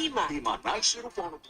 Ima najširu ponudu.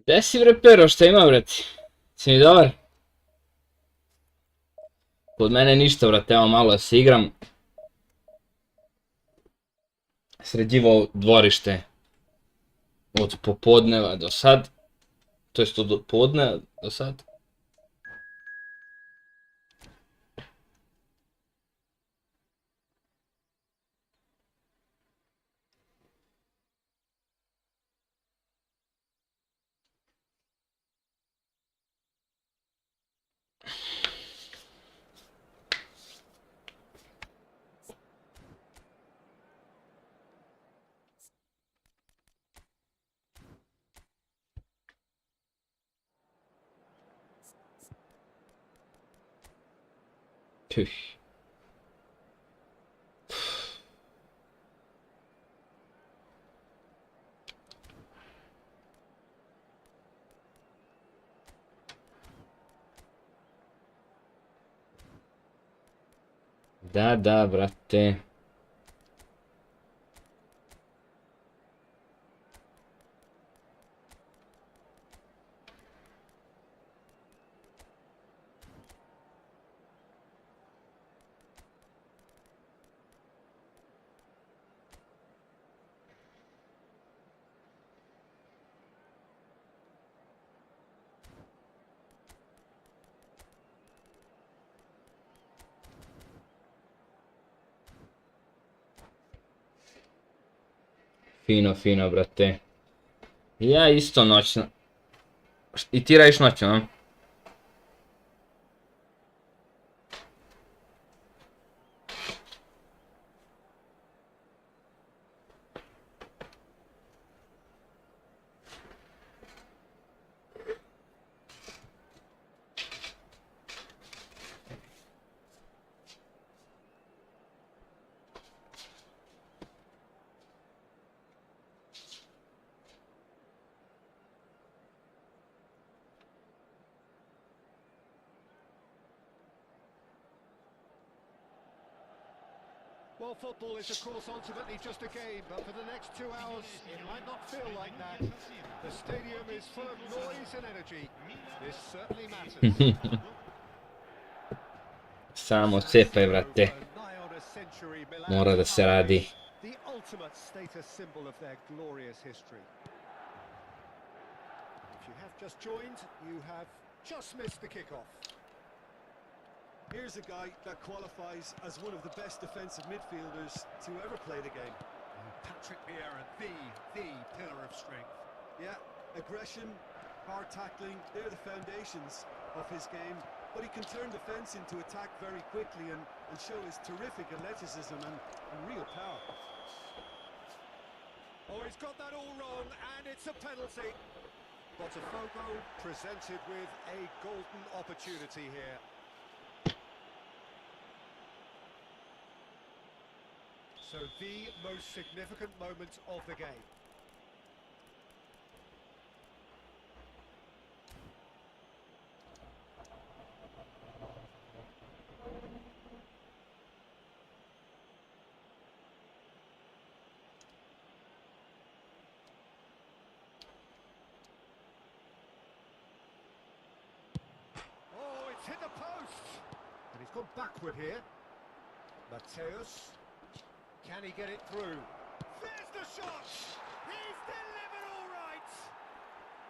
Gde si bre Pero, šta ima brati? Si mi dobar? Kod mene ništa brate, evo malo da se igram. Sređivao dvorište od popodneva do sad. To jest od podne do sad. Püh. Da, brate. Fino, brate. Ja isto noćno. I ti radiš noćno, a? Well, football is, of course, ultimately just a game, but for the next 2 hours, it might not feel like that. The stadium is full of noise and energy. This certainly matters. Samo cepaj, brate. Mora da se radi. The ultimate status symbol of their glorious history. If you have just joined, you have just missed the kickoff. Here's a guy that qualifies as one of the best defensive midfielders to ever play the game. Patrick Vieira, the pillar of strength. Yeah, aggression, hard tackling, they're the foundations of his game. But he can turn defence into attack very quickly and show his terrific athleticism and real power. Oh, he's got that all wrong, and it's a penalty. Botafogo presented with a golden opportunity here. So the most significant moment of the game. Oh, it's hit the post! And he's gone backward here. Mateus. Can he get it through? There's the shot! He's delivered all right!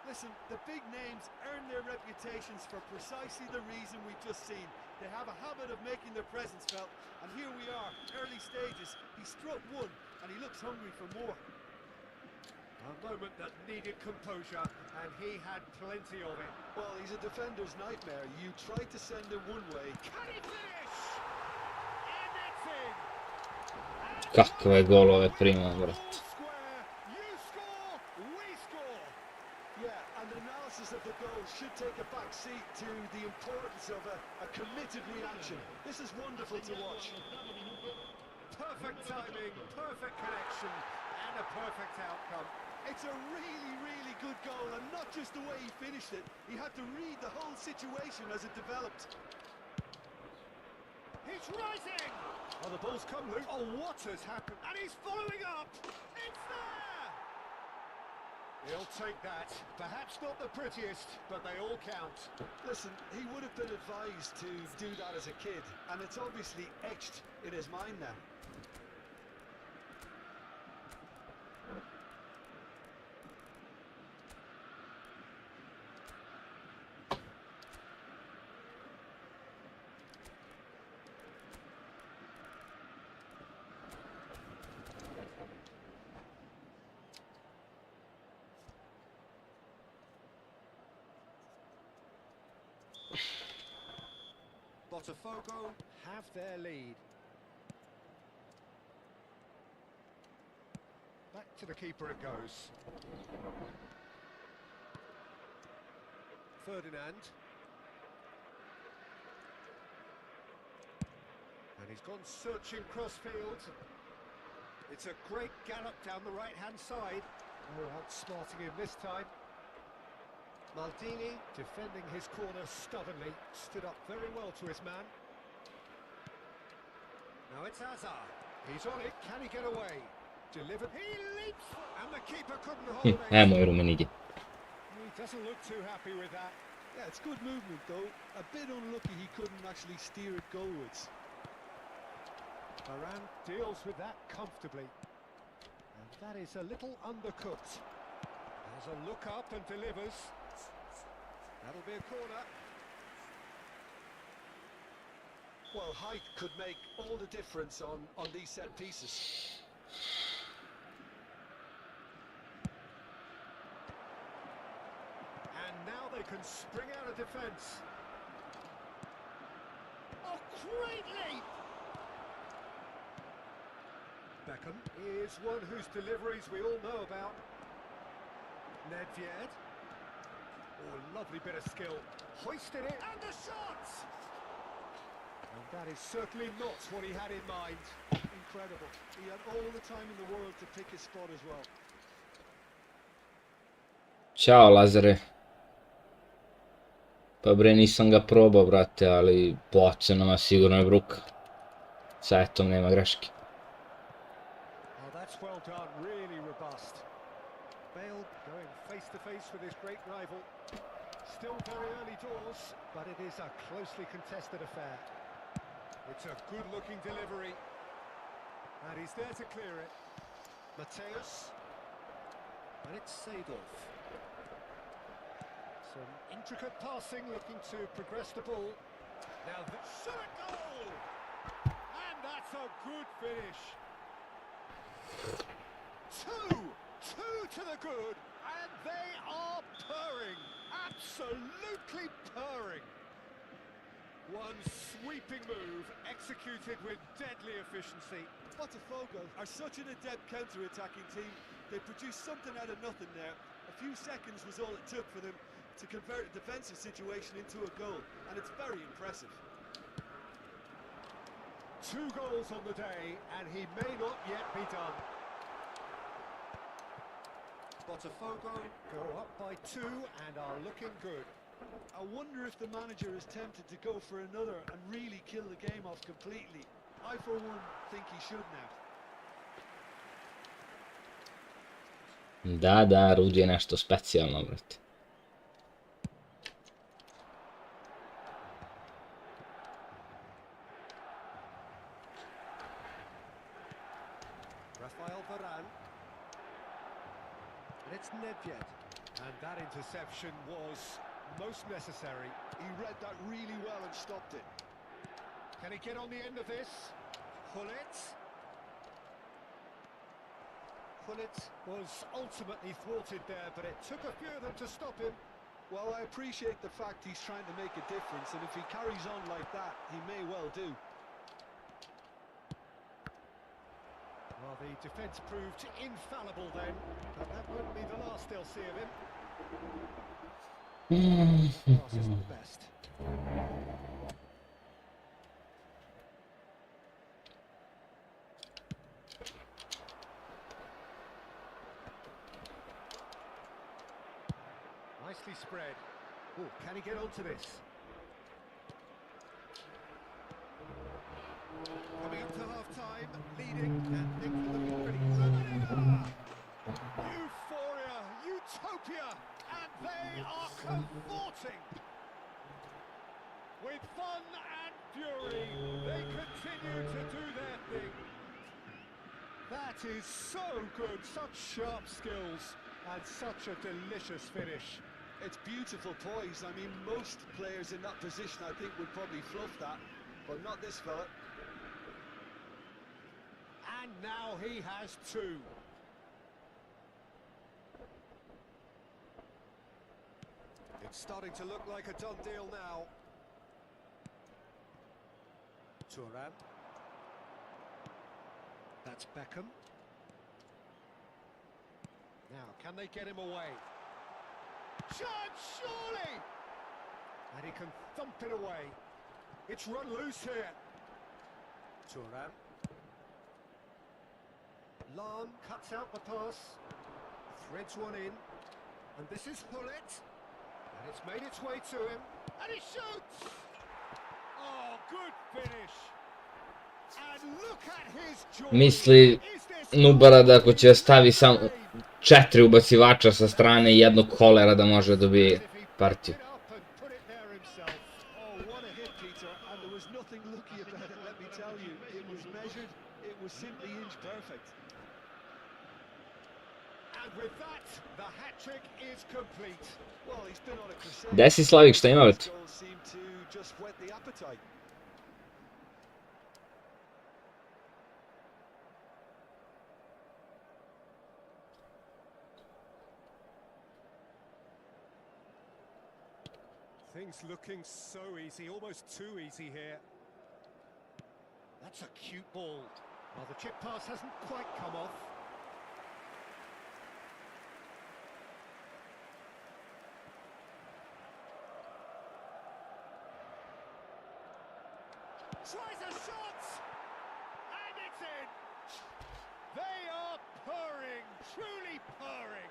Listen, the big names earn their reputations for precisely the reason we've just seen. They have a habit of making their presence felt, and here we are, early stages. He struck one, and he looks hungry for more. A moment that needed composure, and he had plenty of it. Well, he's a defender's nightmare. You try to send him one way. Can he finish? And it's in! Kakve golove prima, brate. Yeah, and the analysis of the goal should take a back seat to the importance of a committed reaction. This is wonderful to watch. Perfect timing, perfect connection, and a perfect outcome. It's a really good goal, and not just the way he finished it. He had to read the whole situation as it developed. He's rising! Oh, the ball's come, Luke. Oh, what has happened? And he's following up! It's there! He'll take that. Perhaps not the prettiest, but they all count. Listen, he would have been advised to do that as a kid, and it's obviously etched in his mind now. Botafogo have their lead. Back to the keeper it goes. Ferdinand. And he's gone searching crossfield. It's a great gallop down the right-hand side. Oh, outsmarting him this time. Maldini, defending his corner stubbornly, stood up very well to his man. Now it's Azar. He's on it. Can he get away? Delivered. He leaps. And the keeper couldn't hold it. Ajmo Rumenigi. He doesn't look too happy with that. Yeah, it's good movement though. A bit unlucky he couldn't actually steer it goalwards. Varane deals with that comfortably. And that is a little undercooked. Has a look up and delivers. That'll be a corner. Well, height could make all the difference on these set pieces. And now they can spring out of defence. Oh, great leap! Beckham is one whose deliveries we all know about. Nedved. Oh, lovely bit of skill. Hoisted it, and the shot! And that is certainly not what he had in mind. Incredible. He had all the time in the world to pick his spot as well. Ćao Lazare. Pa bre, nisam ga probao, brate, ali po ocenama sigurno je bruka. Sa etom nema greške. Oh, that's well done, really robust. Bale going face to face with his great rival. Still very early doors, but it is a closely contested affair. It's a good-looking delivery. And he's there to clear it. Mateus. And it's Seedorf. Some intricate passing, looking to progress the ball. Now the shot goal! And that's a good finish. Two to the good, and they are purring. Absolutely purring. One sweeping move, executed with deadly efficiency. Botafogo are such an adept counter-attacking team. They produced something out of nothing there. A few seconds was all it took for them to convert a defensive situation into a goal, and it's very impressive. 2 goals on the day, and he may not yet be done. Botafogo go up by 2 and are looking good. I wonder if the manager is tempted to go for another and really kill the game off completely. I, for one, think he should now. Da, Rudi je nešto specijalno, brate. Rafael Varane. And it's Nedved. And that interception was most necessary. He read that really well and stopped it. Can he get on the end of this? Gullit. Gullit was ultimately thwarted there, but it took a few of them to stop him. Well, I appreciate the fact he's trying to make a difference, and if he carries on like that, he may well do. Well, the defence proved infallible then, but that won't be the last they'll see of him. Pass isn't the best. Nicely spread. Oh, can he get onto this? Coming up to half-time, leading, and things are looking pretty. Euphoria, utopia, and they are cavorting. With fun and fury, they continue to do their thing. That is so good, such sharp skills, and such a delicious finish. It's beautiful poise. I mean, most players in that position, I think, would probably fluff that, but not this fella. And now he has 2. It's starting to look like a done deal now. Thuram. That's Beckham. Now, can they get him away? Chance, surely! And he can thump it away. It's run loose here. Thuram. Lan cuts out the pass. Threads one in. And this is Gullit. And it's made its way to him. And he shoots! Oh, good finish. And look at his joy. Misli Is this Nubara da ako će stavi samo 4 ubacivača sa strane i jednog kolera da može da dobije partiju. up and put it there himself. Oh, what a hit, Peter, and there was nothing lucky about it, let me tell you. It was measured, it was simply inch perfect. And with that, the hat-trick is complete. Well, he's been on a crusade. Gde si, Slavik, šta ima već? His goals seem to just whet the appetite. Things looking so easy, almost too easy here. That's a cute ball. Well, the chip pass hasn't quite come off. Tries a shot! And it's in! They are purring, truly purring.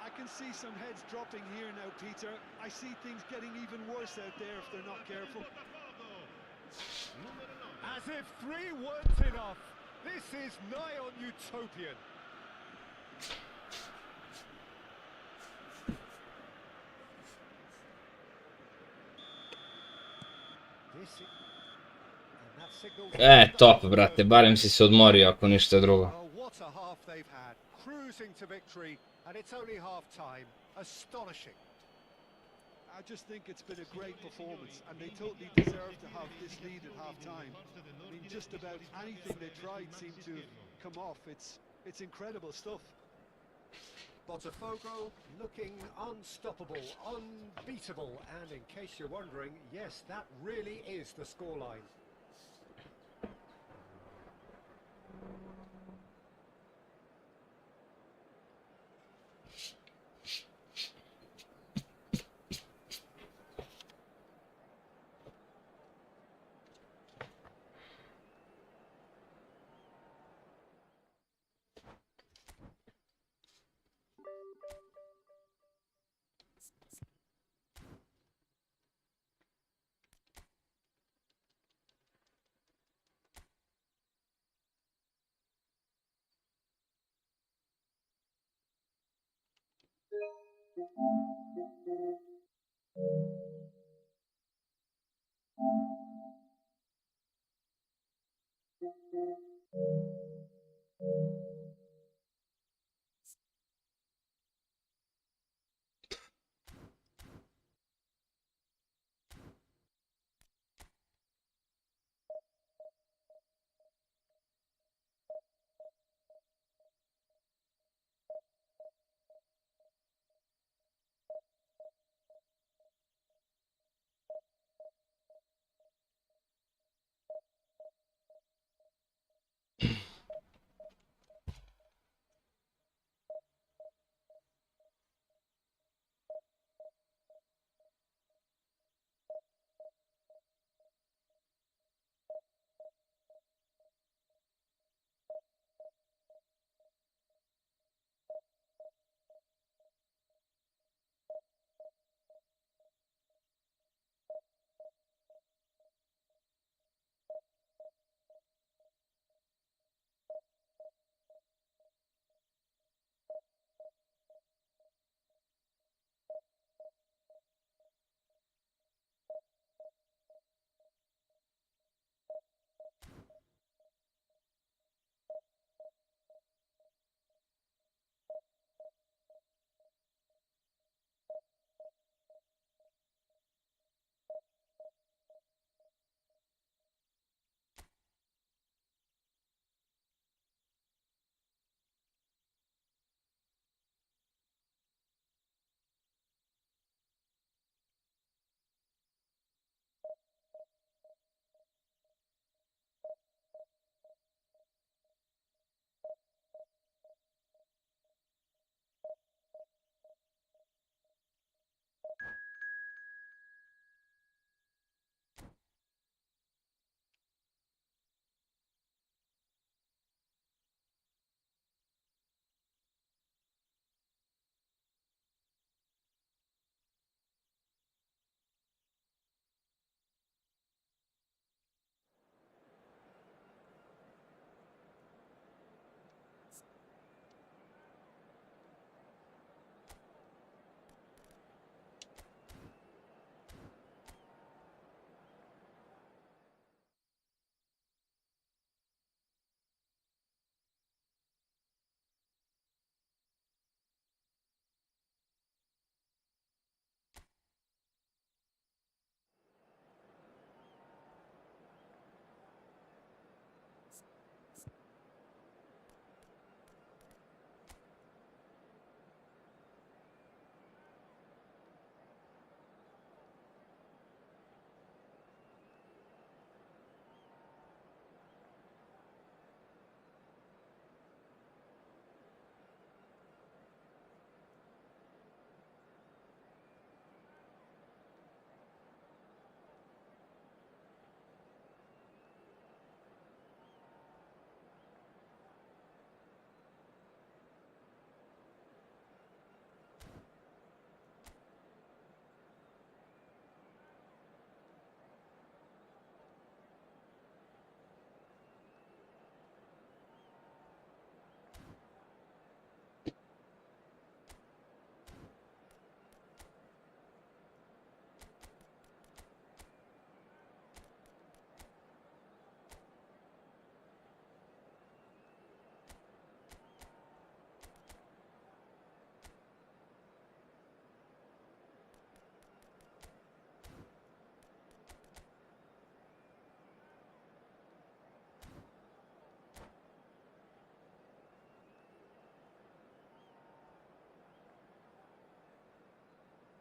I can see some heads dropping here now, Peter. I see things getting even worse out there if they're not careful. As if 3 weren't enough. This is nigh on utopian. Top, brate, barem si se odmorio ako ništa drugo. Oh, what a half they've had. Cruising to victory, and it's only half time. Astonishing. I just think it's been a great performance, and they totally deserve to have this lead at half-time. I mean, just about anything they tried seemed to have come off. It's incredible stuff. Botafogo looking unstoppable, unbeatable, and in case you're wondering, yes, that really is the scoreline.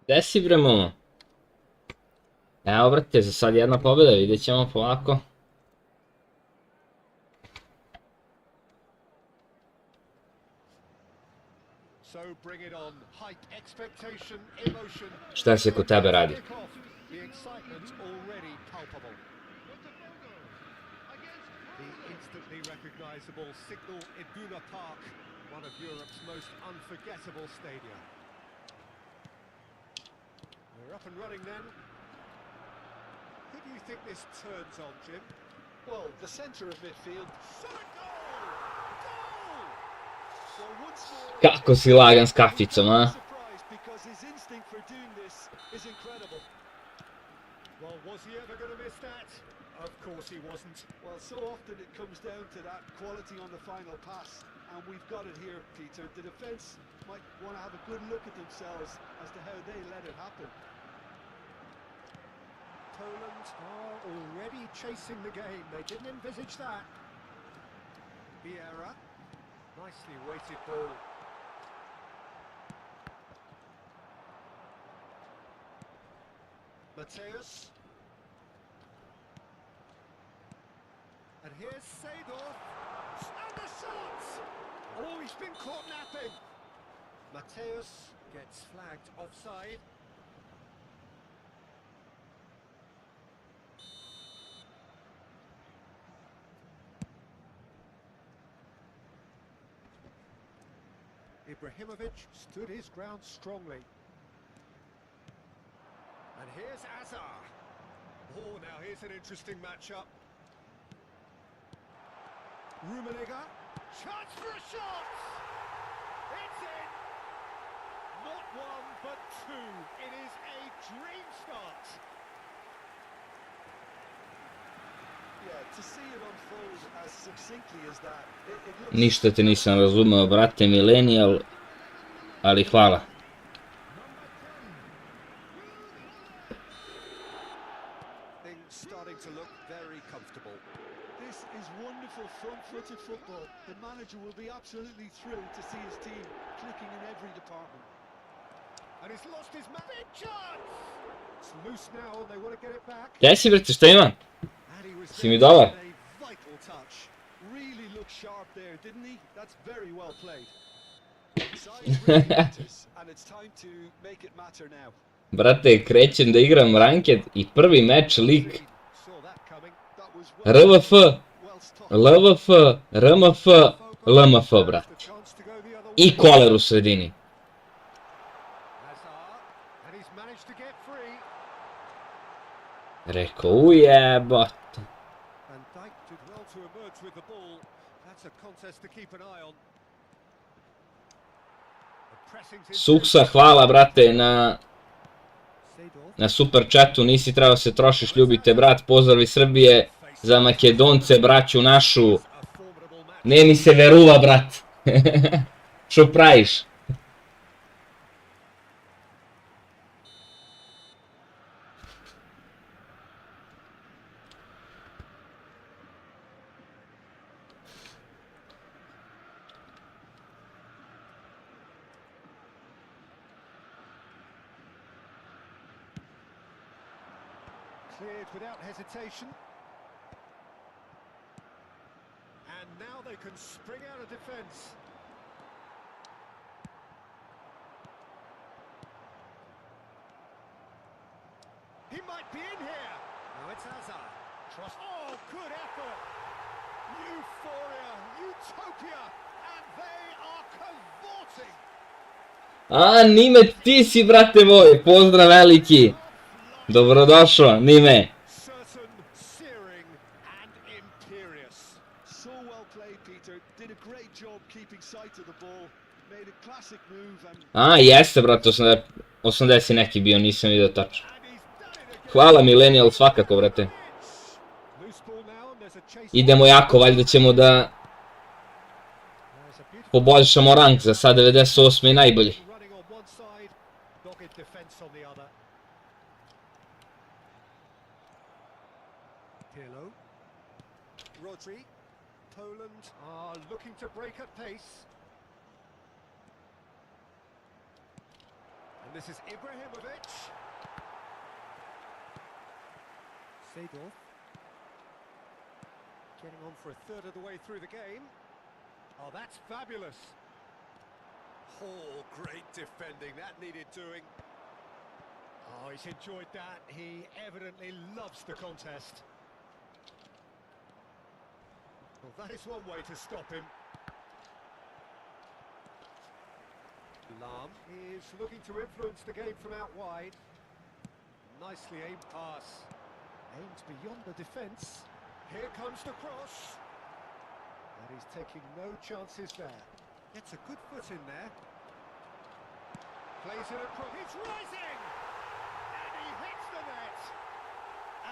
Gde si bre momo? Evo brate, za sad jedna pobjeda, vidjet ćemo polako. So bring it on. Hype, expectation, emotion. Šta se kod tebe radi? The excitement's already palpable. The instantly recognizable signal Iduna Park, one of Europe's most unforgettable stadia. We're up and running then. Who do you think this turns on, Jim? Well, the centre of midfield. Shot! Goal! Well, once more, Kako si lagan s kaficom, a? surprised because his instinct for doing this is incredible. Well, was he ever going to miss that? Of course he wasn't. Well, so often it comes down to that quality on the final pass, and we've got it here, Peter. The defence might want to have a good look at themselves as to how they let it happen. Poland are already chasing the game. They didn't envisage that. Vieira. Nicely weighted ball. Mateus. And here's Seedorf. And the shot! Oh, he's been caught napping. Mateus gets flagged offside. Ibrahimovic stood his ground strongly. And here's Azar. Oh, now here's an interesting matchup. Rummenigge. Chance for a shot! It's in! Not one, but two. It is a dream start. Yeah, to see it unfold as succinctly as that, it looks... Ništa te nisam razumeo, brate, millennial, ali hvala. Things starting to look very comfortable. This is wonderful front-footed football. The manager will be absolutely thrilled to see his team clicking in every department. And he's lost his big chance! It's loose now and they want to get it back. Gdje si brate, šta ima? And he was Si mi there dobar? with a vital touch. Really looked sharp there, didn't he? That's very well played. Size really matters, and it's time to make it matter now. Brate, krećem da igram ranked i prvi meč lik Saw that coming. That was RVF, well stopped. LVF, RMF, LMF, brate. The chance to go the other way. I koler u sredini. Hazard, and he's managed to get free. Rekao, ujebote. And Dijk did well to emerge with the ball. That's a contest to keep an eye on. The pressing's Suksa, hvala brate Seedorf. na super chatu, nisi trebao se trošiš, ljubite brat, pozdravi Srbije za Makedonce, braću našu. A formidable match. Ne mi se veruva, brat. Što praviš? Cleared without hesitation. And now they can spring out of defence. He might be in here. Now it's Hazard. Trust. Oh, good effort. Euphoria, utopia, and they are cavorting. A, Nime, ti si, brate moj, pozdrav veliki. Dobrodošao, Nime. Certain, searing, and imperious. So well played, Peter. Did a great job keeping sight of the ball. Made a classic move and A, jeste, brate, 80 neki bio, nisam vidio tačno. And he's done it again. Hvala, millennial, svakako, brate. Loose ball now, and there's a chase. Idemo jako, valjda ćemo da There's a beautiful poboljšamo rank, za sad 98. najbolji. running on one side, dogged defence on the other. Pirlo. Rodri. Poland are looking to break at pace. And this is Ibrahimovic. Seedorf. Getting on for a third of the way through the game. Oh, that's fabulous. Oh, great defending. That needed doing. Oh, he's enjoyed that. He evidently loves the contest. Well, that is one way to stop him. Lam is looking to influence the game from out wide. Nicely aimed pass. Aimed beyond the defence. Here comes the cross. And he's taking no chances there. Gets a good foot in there. Plays it across. He's rising! And he hits the net.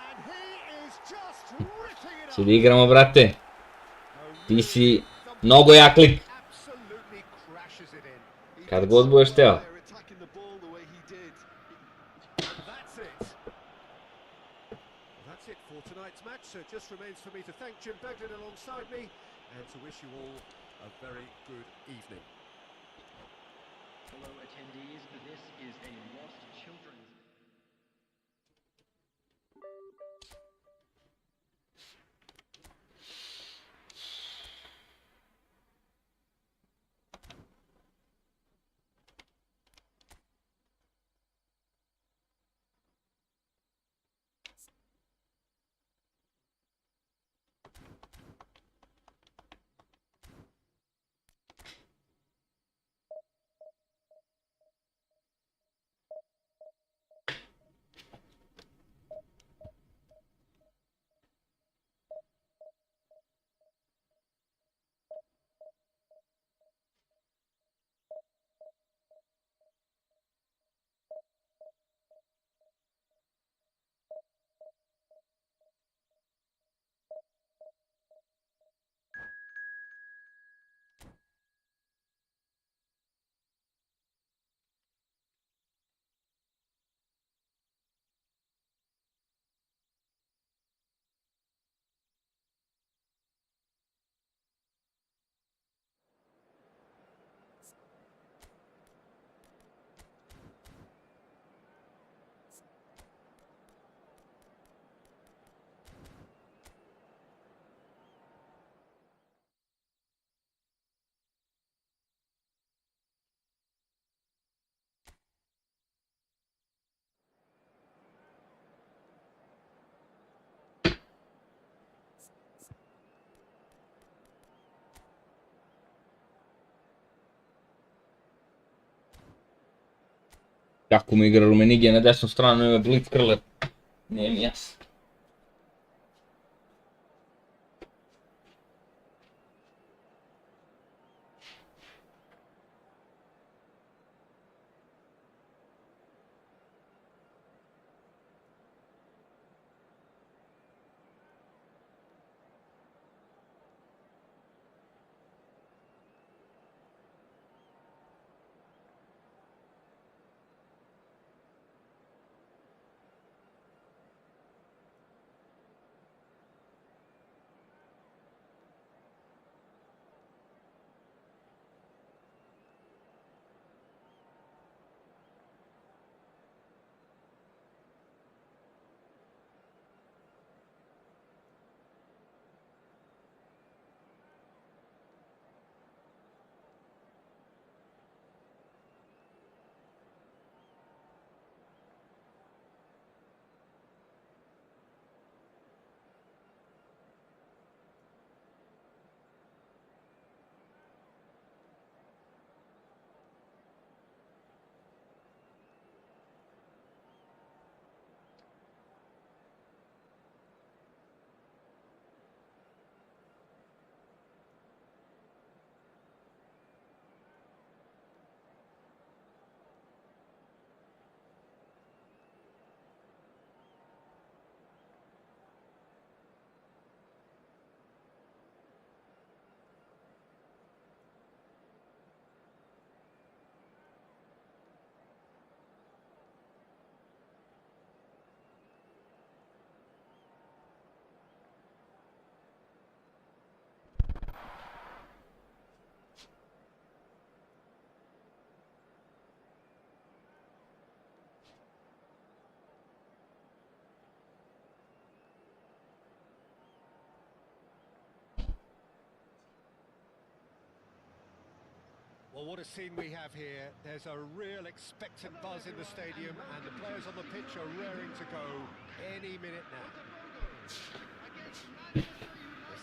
And he is just ripping it Si up. igramo, brate. Ti si mnogo jak lik. Absolutely crashes it in. Kad god budeš teo. Attacking the ball the way he did. And that's it. That's it for tonight's match. So it just remains for me to thank Jim Beglin alongside me and to wish you all a very good evening. Hello attendees, this is a Lost Children's Kako mi igra Rumenigija na desnu stranu, ima Blitzkrler. Nije mi jasno. Well, what a scene we have here. There's a real expectant buzz in the stadium, and the players on the pitch are raring to go any minute now. The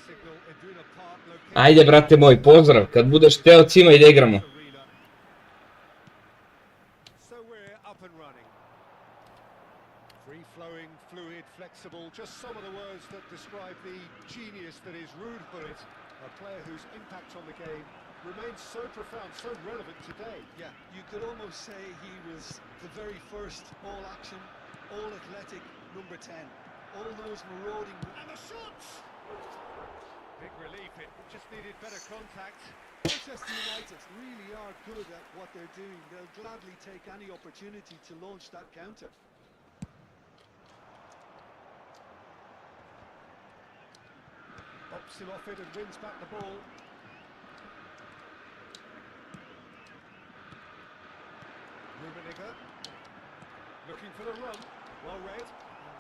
signal Iduna Park located. Ajde, brate moj, pozdrav. Kad budeš teo cima i da igramo. So we're up and running. Free-flowing, fluid, flexible, just some of the words that describe the genius that is Ruud Gullit, a player whose impact on the game remains so profound, so relevant today. Yeah, you could almost say he was the very first all-action, all-athletic number 10. All those marauding... And the shots! Big relief, it just needed better contact. Manchester United really are good at what they're doing. They'll gladly take any opportunity to launch that counter. Pops him off it and wins back the ball. Rummenigge looking for the run, well read, and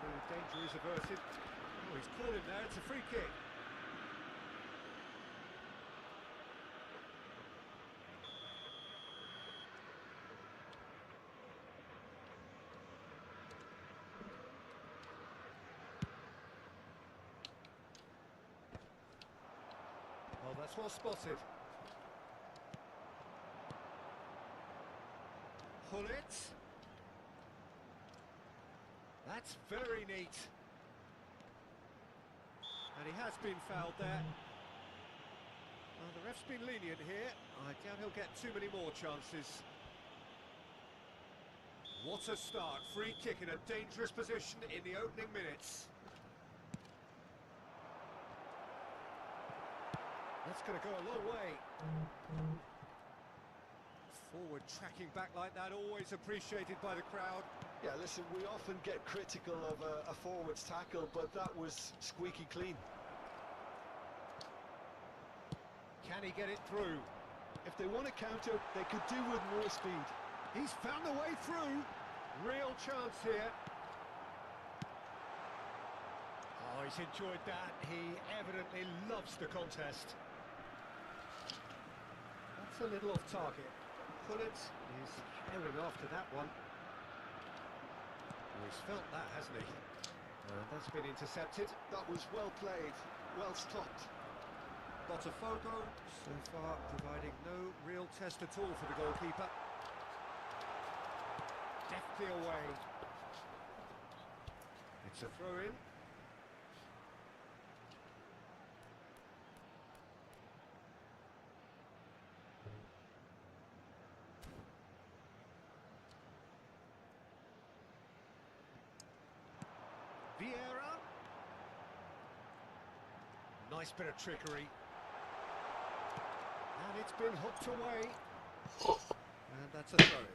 the danger is averted. Oh, he's caught him there, it's a free kick. Well, that's well spotted. Gullit. That's very neat. And he has been fouled there. Well, the ref's been lenient here. I doubt he'll get too many more chances. What a start. Free kick in a dangerous position in the opening minutes. That's going to go a long way. Forward tracking back like that, always appreciated by the crowd. Yeah, listen, we often get critical of a forward's tackle, but that was squeaky clean. Can he get it through? If they want to counter, they could do with more speed. He's found the way through. Real chance here. Oh, he's enjoyed that. He evidently loves the contest. That's a little off target. Gullit is herring after that one. Oh, he's felt that, hasn't he? That's been intercepted. That was well played, well stopped. Botafogo so far providing no real test at all for the goalkeeper. Deftly away. It's a throw-in. Vieira. Nice bit of trickery. And it's been hooked away. And that's a throw-in.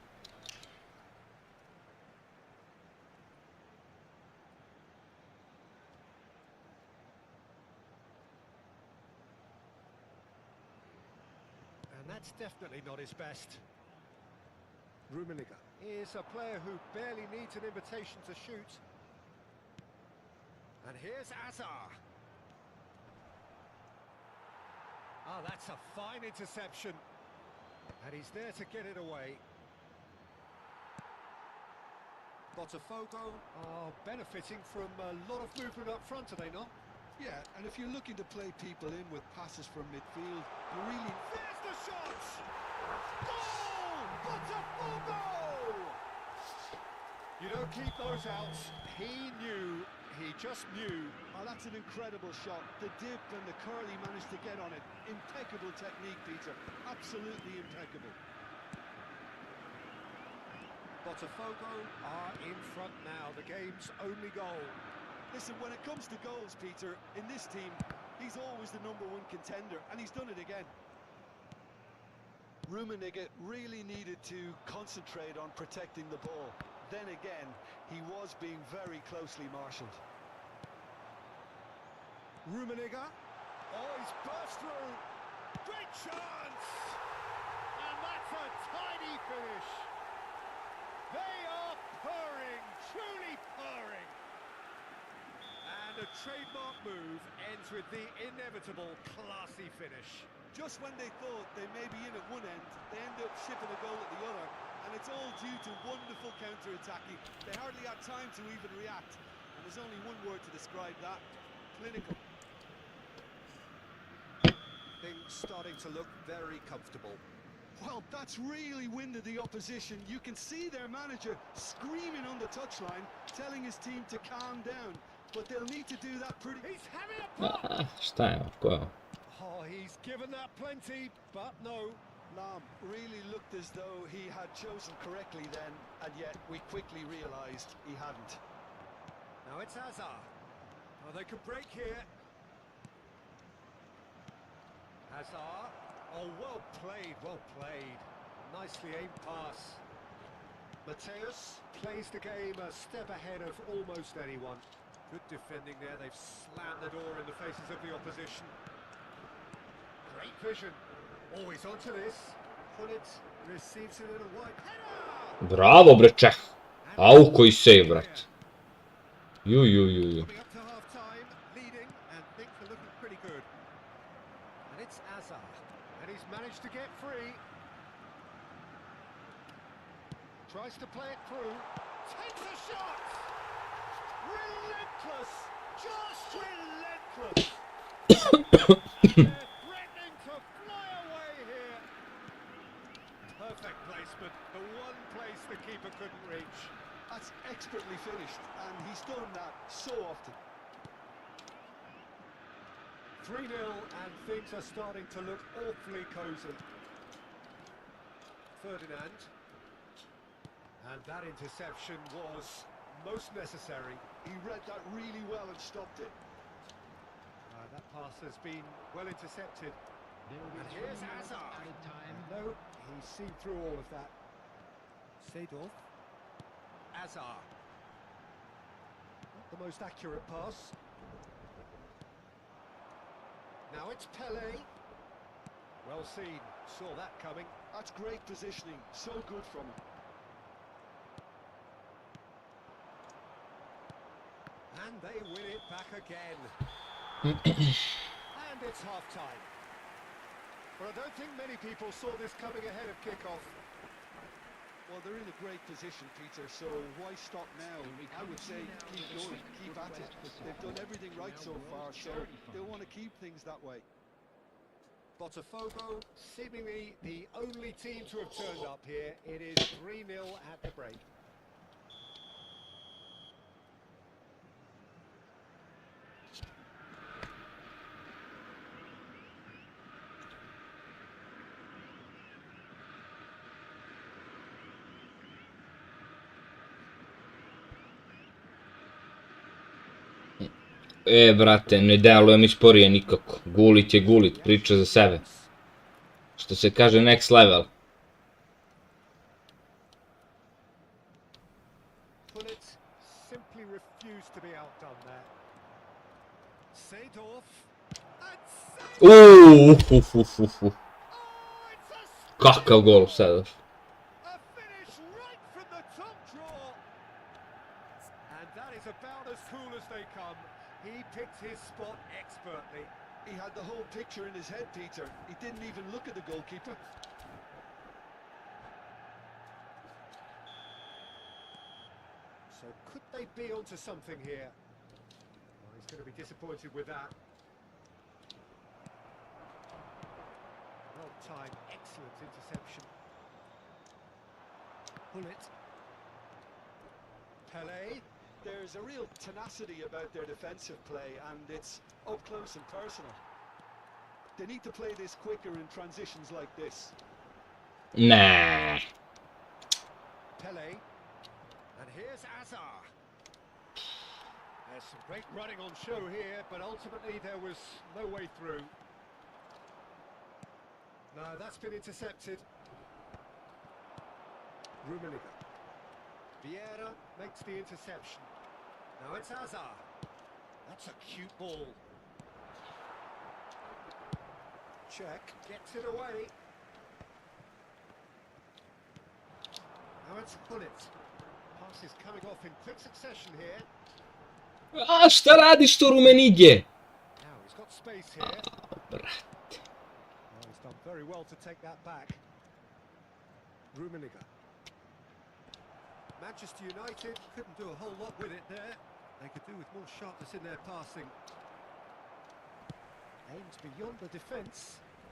And that's definitely not his best. Rummenigge is a player who barely needs an invitation to shoot. And here's Azar. Ah, that's a fine interception. And he's there to get it away. Botafogo are benefiting from a lot of movement up front, are they not? Yeah, and if you're looking to play people in with passes from midfield, you really... There's the shot! Goal! Botafogo! You don't keep those out. He knew, he just knew. Oh, that's an incredible shot. The dip and the curl he managed to get on it. Impeccable technique, Peter. Absolutely impeccable. Botafogo are in front now. The game's only goal. Listen, when it comes to goals, Peter, in this team, he's always the #1 contender, and he's done it again. Rummenigge really needed to concentrate on protecting the ball. Then again, he was being very closely marshalled. Rummenigge. Oh, he's burst through. Great chance! And that's a tidy finish. They are purring, truly purring. And the trademark move ends with the inevitable classy finish. Just when they thought they may be in at one end, they end up shipping a goal at the other, and it's all due to wonderful counter-attacking. They hardly had time to even react, and there's only one word to describe that: clinical. Things starting to look very comfortable. Well, that's really winded the opposition. You can see their manager screaming on the touchline, telling his team to calm down, but they'll need to do that pretty... He's having a pop! Šta je ovo? Oh, he's given that plenty, but no. Lam really looked as though he had chosen correctly then, and yet we quickly realised he hadn't. Now it's Hazard. Oh, they could break here. Hazard. Oh, well played, well played. Nicely aimed pass. Mateus plays the game a step ahead of almost anyone. Good defending there. They've slammed the door in the faces of the opposition. Great vision. Always onto this. Put it, receives it in a wide header. Bravo, bre, Čeh. Au, koji save, brat. Ju. Coming up to half time, leading, and things are looking pretty good. And it's Hazard, and he's managed to get free. Tries to play it through. Takes a shot. Relentless, just relentless. They're threatening to fly away here. Perfect placement, the one place the keeper couldn't reach. That's expertly finished, and he's done that so often. 3-0, and things are starting to look awfully cosy. Ferdinand. And that interception was most necessary. He read that really well and stopped it. That pass has been well intercepted. And here's Hazard. No, he's seen through all of that. Seedorf. Hazard. Not the most accurate pass. Now it's Pelé. Well seen, saw that coming. That's great positioning, so good from him. And they win it back again. And it's half-time. But I don't think many people saw this coming ahead of kick-off. Well, they're in a great position, Peter, so why stop now? I would say keep going, keep at it. They've done everything right so far, so they'll want to keep things that way. Botafogo, seemingly the only team to have turned up here. It is 3-0 at the break. Brate, ne deluje mi sporije nikako. Gulit je gulit, priča za sebe. Što se kaže, next level. Simply refused to be outdone there. Seedorf. Kakav gol, Seedorf. A finish right from the top draw. And that is about as cool as they come. He picked his spot expertly. He had the whole picture in his head, Peter. He didn't even look at the goalkeeper. So could they be onto something here? Well, he's going to be disappointed with that. Well-timed, excellent interception. Bullet. Pelé. There's a real tenacity about their defensive play, and it's up close and personal. They need to play this quicker in transitions like this. Nah. Pelé. And here's Hazard. There's some great running on show here, but ultimately there was no way through. No, that's been intercepted. Rummenigge. Vieira makes the interception. Now it's Hazard. That's a cute ball. Check, gets it away. Now it's Bullet. Pass is coming off in quick succession here. A šta radiš to Rumenige? Now he's got space here. Brate. Oh, he's done very well to take that back. Rummenigge. Manchester United couldn't do a whole lot with it there. They could do with more sharpness in their passing. Aims beyond the defence.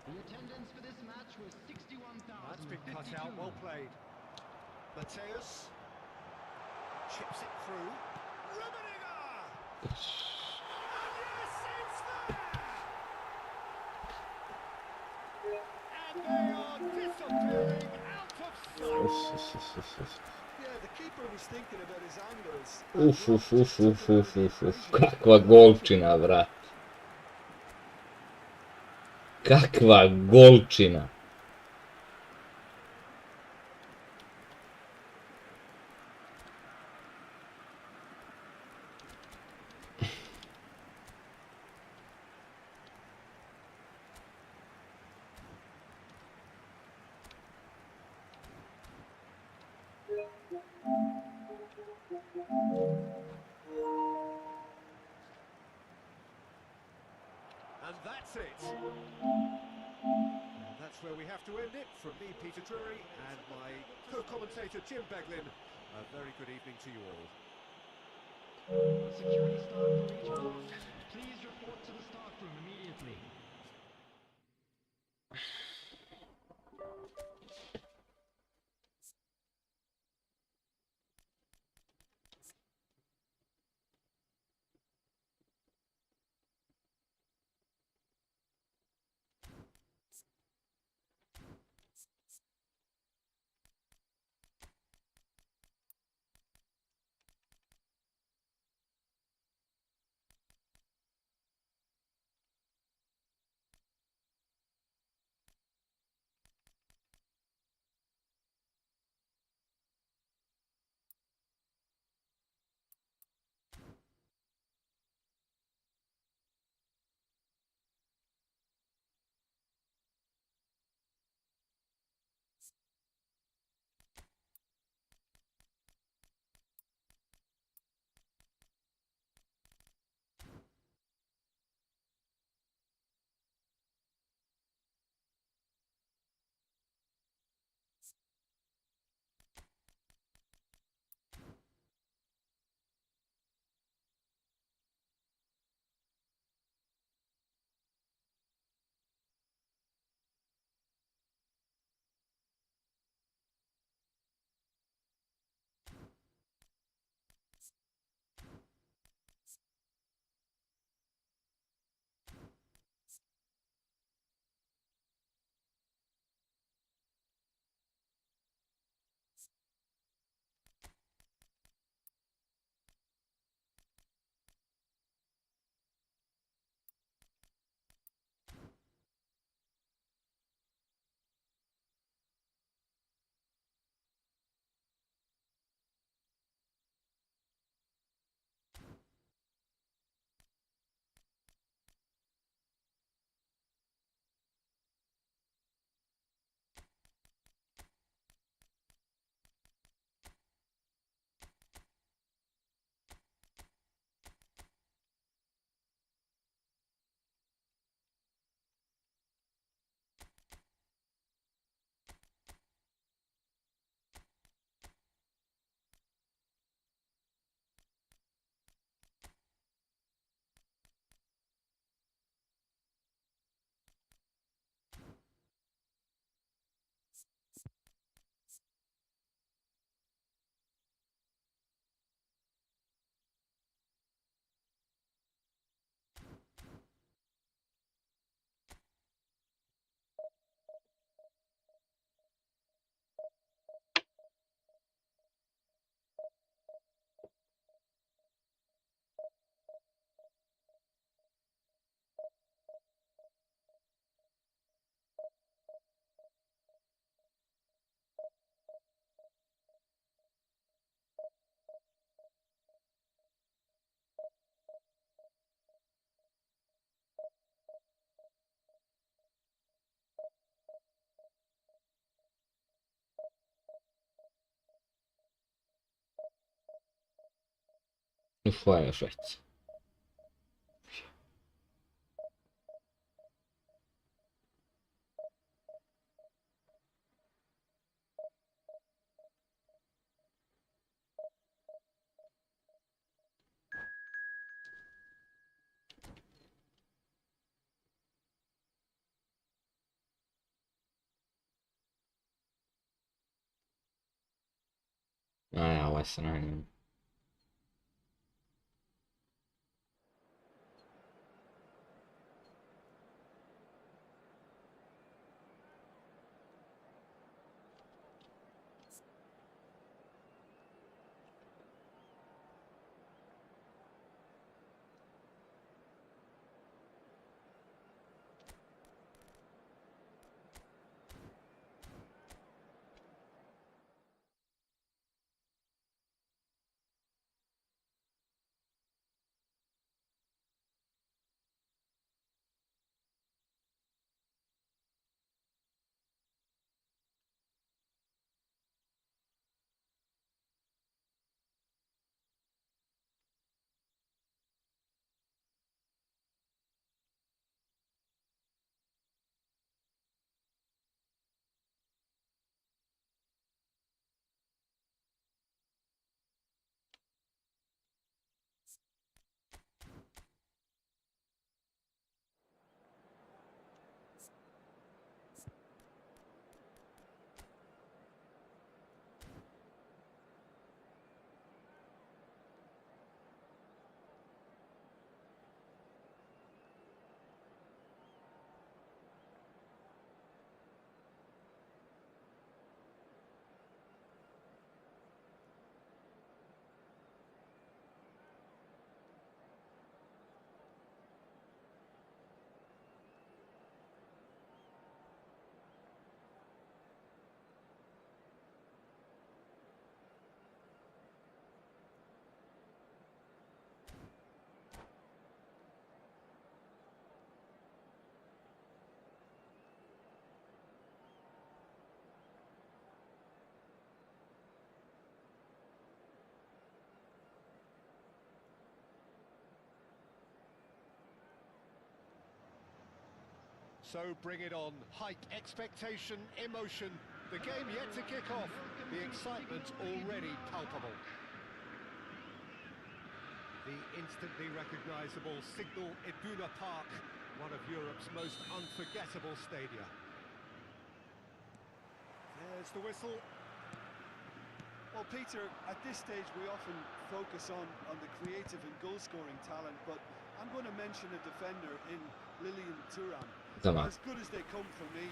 The attendance for this match was 61,000. That's been cut out, well played. Mateus chips it through. Rummenigge! And yes, it's there! And they are disappearing out of sight. Yeah, the keeper was thinking about his angles. Uf. Kakva golčina, brat. Kakva golčina. And that's it. And that's where we have to end it. From me, Peter Drury, and my co-commentator, Jim Beglin. A very good evening to you all. Security staff for each box. Please report to the staff room immediately. Nu får jag skett. A ja, ovaj se najnjem. So bring it on. Hype, expectation, emotion. The game yet to kick off. The excitement already palpable. The instantly recognisable Signal Iduna Park, one of Europe's most unforgettable stadia. There's the whistle. Well, Peter, at this stage we often focus on the creative and goal-scoring talent, but I'm going to mention a defender in Lilian Thuram. Tamam. As good as they come for me,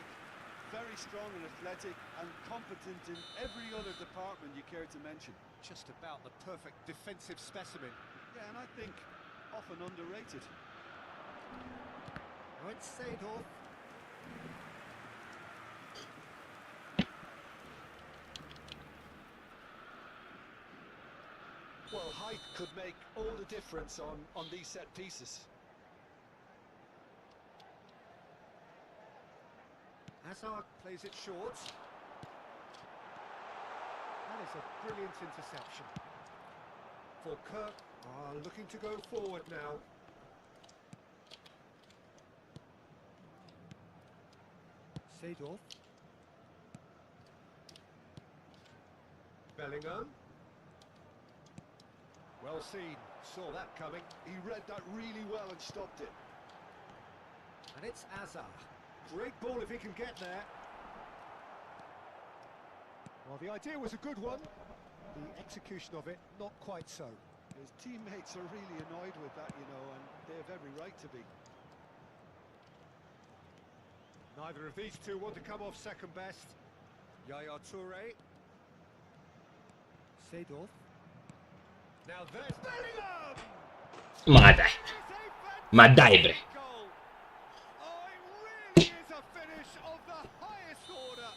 very strong and athletic and competent in every other department you care to mention. Just about the perfect defensive specimen. Yeah, and I think often underrated. Now it's Seedorf. Well, height could make all the difference on these set pieces. Hazard plays it short. That is a brilliant interception. For Kirk, looking to go forward now. Seedorf. Bellingham. Well seen, saw that coming. He read that really well and stopped it. And it's Hazard. Great ball if he can get there. Well, the idea was a good one. The execution of it, not quite so. His teammates are really annoyed with that, you know, and they have every right to be. Neither of these two want to come off second best. Yaya Toure. Seedorf. Now there's Bellingham! Ma dai. Ma dai bre. Goal. Oh, it really is a finish of the highest order.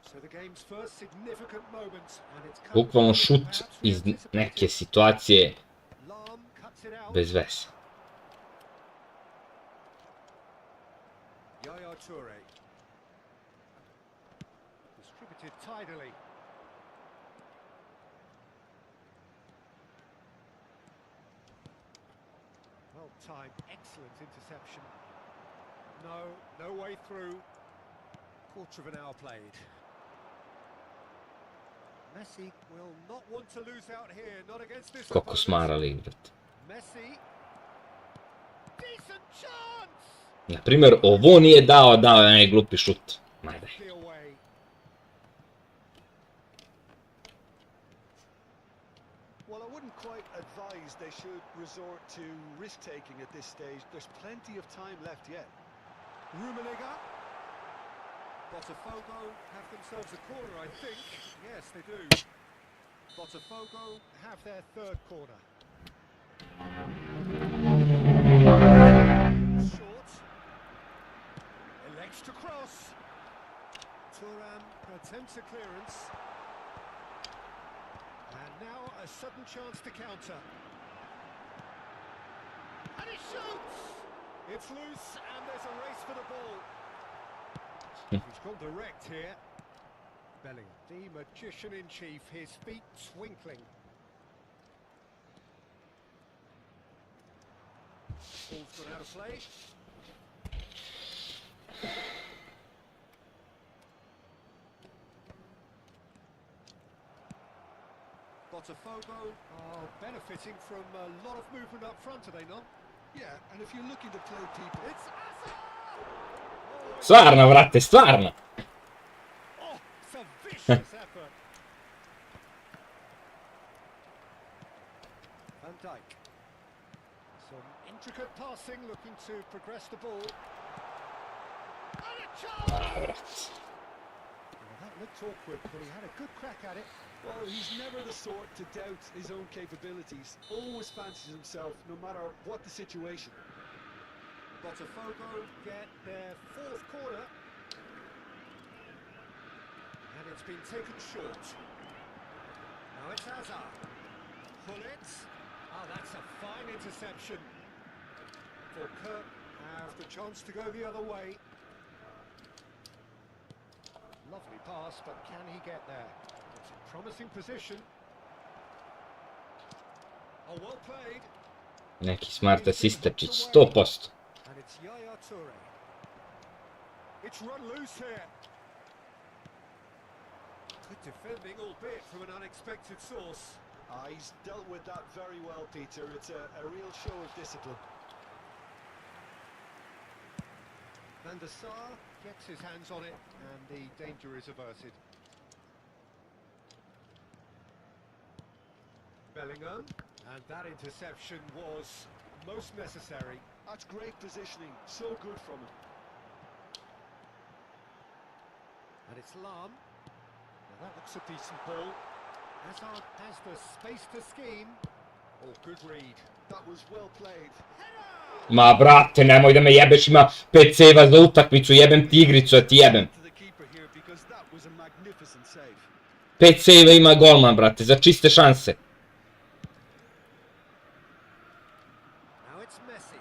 So the game's first significant moment, and it's come Bukvalno quicker šut than perhaps we iz neke anticipated. situacije Lam cuts it out. bez veze. Yaya Toure. Distributed tidily. Well timed, excellent interception. No way through. Quarter of an hour played. Messi will not want to lose out here, not against this Koliko opponent. smarali igrat. Messi. Decent chance. Na primjer, ovo nije dao je onaj glupi šut. Ma daj. Away. Well, I wouldn't quite advise they should resort to risk-taking at this stage. There's plenty of time left yet. Rummenigge. Botafogo have themselves a corner, I think. Yes, they do. Botafogo have their third corner. Short. Elects to cross. Thuram attempts a clearance. And now a sudden chance to counter. And he shoots! It's loose and there's a race for the ball. He's gone direct here. Bellingham, the magician-in-chief, his feet twinkling. Ball's gone out of play. Botafogo are benefiting from a lot of movement up front, are they not? Yeah, and if you're looking to play people... It's Stvarno, brate, stvarno. Oh, it's a vicious effort. Van Dijk. Some intricate passing, looking to progress the ball. And a chance! Well, that looked awkward, but he had a good crack at it. Well, he's never the sort to doubt his own capabilities. Always fancies himself, no matter what the situation. Botafogo get their fourth corner. And it's been taken short. Now it's Hazard. Hullet. Ah, that's a fine interception. For Kirk have the chance to go the other way. Lovely pass, but can he get there? It's a promising position. Oh, well played. Neki smart asisterčić, 100%. And it's Yaya Toure. It's run loose here. Good defending, albeit from an unexpected source. He's dealt with that very well, Peter. It's a real show of discipline. Van der Sar gets his hands on it, and the danger is averted. Bellingham, and that interception was most necessary. That's great positioning. So good from him. And it's Lam. Now that looks a decent ball. Hazard has the space to scheme. Oh, good read. That was well played. Ma brate, nemoj da me jebeš, ima 5 sejva za utakmicu, jebem ti igricu, ja ti jebem. To the keeper here because that was a magnificent save. 5 sejva ima golman, brate, za čiste šanse. Now it's Messi.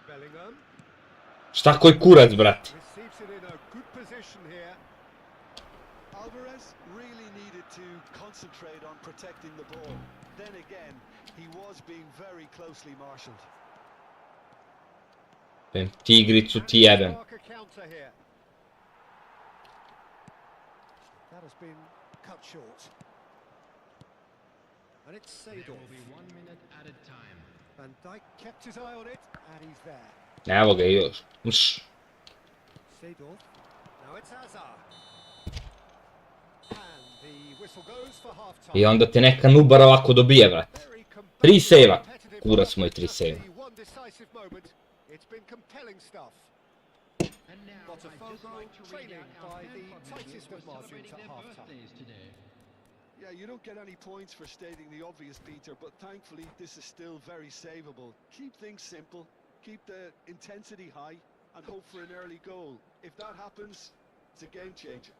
Bellingham Šta koji kurac, brate? receives it in a good position here. Alvarez really needed to concentrate on protecting the ball. Then again, he was being very closely marshalled. Jebem ti igricu, ti jebem. Mark a counter here. That has been cut short. And it's There will Seedorf. be 1 minute added time. Van Dijk kept his eye on it, and he's there. Evo ga još. Seedorf. Now it's Hazard. And the whistle goes for half time. I onda te neka nubar ovako dobije, brate. Very competitive, 3 sejva. competitive Kurac moj, match. 3 sejva. The one decisive moment. It's been compelling stuff. And now I'd just Botafogo like to read trailing out our by fan the club tightest members of who are margins celebrating at their half-time. birthdays today. Yeah, you don't get any points for stating the obvious, Peter, but thankfully this is still very savable. Keep things simple, keep the intensity high, and hope for an early goal. If that happens, it's a game changer.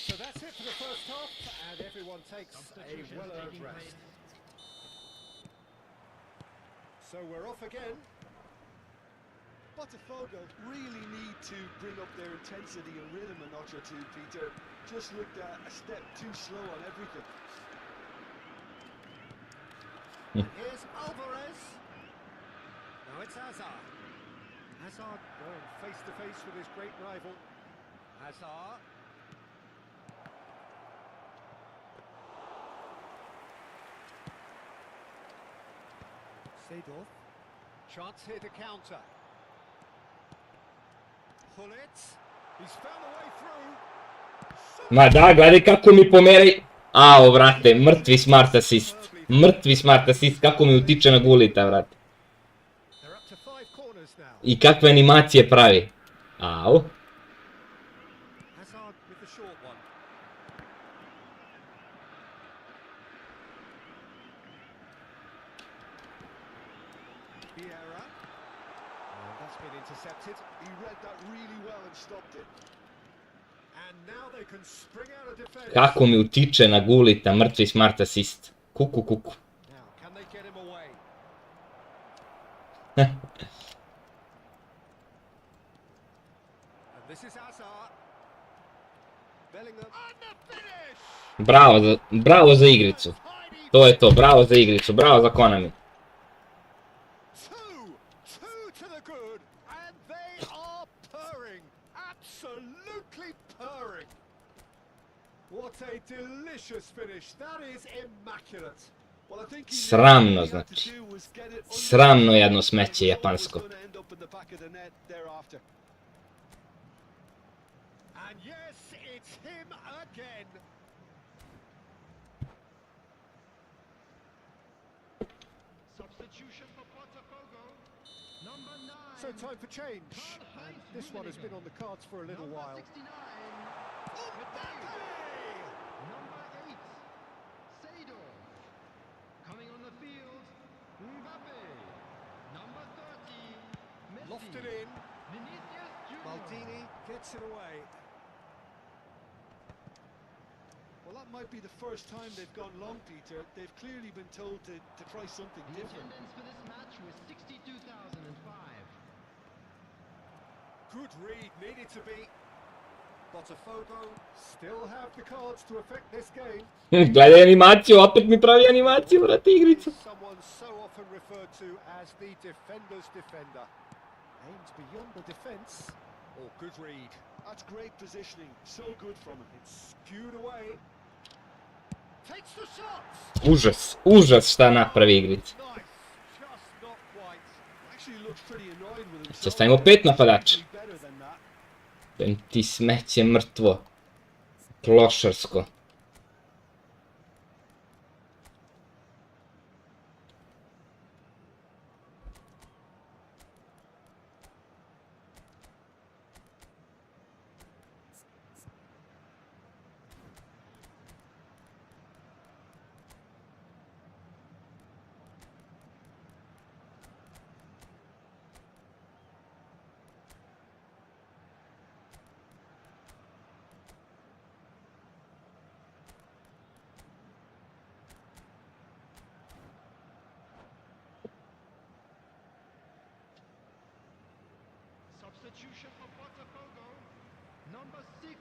So that's it for the first half, and everyone takes a Substitutions well-earned taking rest. place. So we're off again. Botafogo really need to bring up their intensity and rhythm a notch or two, Peter. Just looked a step too slow on everything. And here's Alvarez. Now it's Hazard. Hazard going face to face with his great rival. Hazard. Seedorf. Chance here to counter. Hullet. He's found a way through. Ma da, gledaj kako mi pomeri. Ao, brate, mrtvi smart assist. Mrtvi smart assist, kako mi utiče na Gulita, brate. They're up to 5 corners now. I kakve animacije pravi. Au. Hazard with the short one. Vieira. And that's been intercepted. He read that really well and stopped it. And now they can spring out of defence. Kako mi utiče na Gulita, mrtvi smart assist. Kuku, kuku. Now, can they get him away? And this is Hazard. Bellingham. And the finish! Bravo za igricu. To je to, bravo za igricu, bravo za Konami. Two to the good, and they are purring, absolutely purring. What a delicious finish! That is immaculate. Well, I think he Sramno, knew what he had to znači. do was get it under Sramno the jedno net. smeće He japansko. was gonna end up in the back of the net thereafter. And yes, it's him again. Substitution for Botafogo. Number 9. So time for change. And this one has been on the cards for a little Number while. 69. Number 8. Seido. Coming on the field. Mbappe. Number 30. Messi. Lofted in. Vinicius Junior. Maldini gets it away. Well, that might be the first time they've gone long, Peter. They've clearly been told to try something The different. attendance for this match was 62,005. Good read, needed to be. Botafogo still have the cards to affect this game. Gledaj animaciju, opet mi pravi animaciju, brate, igricu. Someone so often referred to as the defender's defender. Aims beyond the defence. Oh, good read. That's great positioning. So good from him. It's skewed away. Takes the shot. Užas šta napravi igrica. Nice. Just not quite. Actually looks pretty annoyed with himself. Će stavimo 5 napadača. Better than that. Ti smeće mrtvo. Klošarsko. Substitution for Botafogo. Number 6.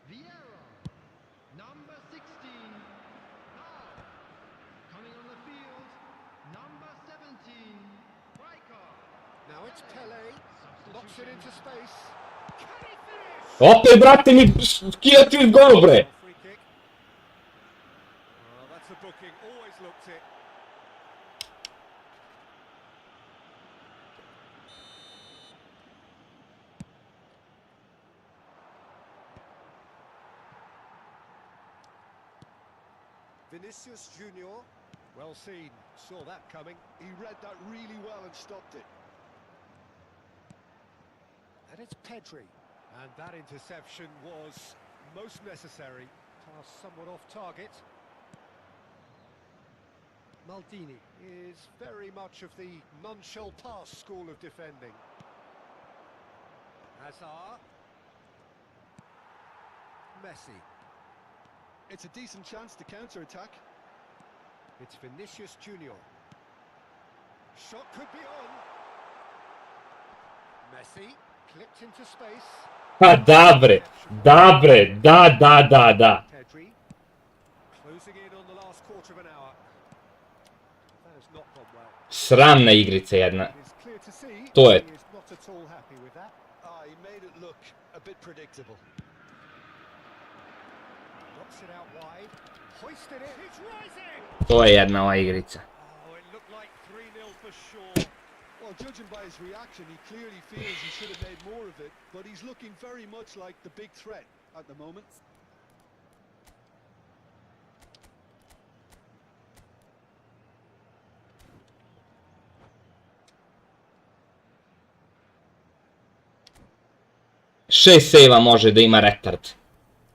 Vieira. Number 16. Now. Coming on the field. Number 17. Riker. Now it's Pele. Knocks it into space. Can he finish? Opet, brate, mi skija ti iz golu, bre. Free kick. Well, that's a booking. Always looked it. Vinicius Junior. Well seen. Saw that coming. He read that really well and stopped it. And it's Pedri. And that interception was most necessary. Pass somewhat off target. Maldini is very much of the non-shell pass school of defending. Hazard. Messi. It's a decent chance to counter-attack. It's Vinicius Junior. Shot could be on. Messi clipped into space. Pa da, bre. Da, bre. Da. Pedri closing in on the last quarter of an hour. That has not gone well. Sramna igrica jedna. It is clear to see To je. he is not at all happy with that. He made it look a bit predictable. Knocks it out wide. Hoisted it. He's rising. To je jedna ova igrica. Oh, it looked like 3-0 for sure. Well, judging by his reaction, he clearly feels he should have made more of it, but he's looking very much like the big threat at the moment. 6 sejva može da ima retard.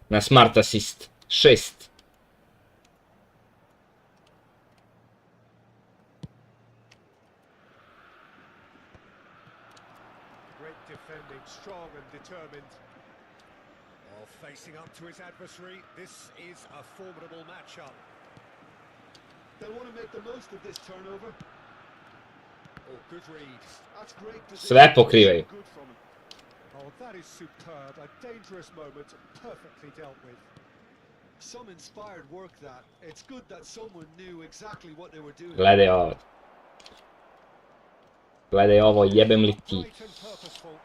Na smart assist. 6. Great defending, strong and determined. While facing up to his adversary, this is a formidable matchup. They'll want to make the most of this turnover. Oh, good read. That's great position. Sve pokrivaju. Good from him. Oh, that is superb. A dangerous moment, perfectly dealt with. Some inspired work that. It's good that someone knew exactly what they were doing. Gledaj ovo. Gledaj ovo, jebem li ti. Bright and purposeful.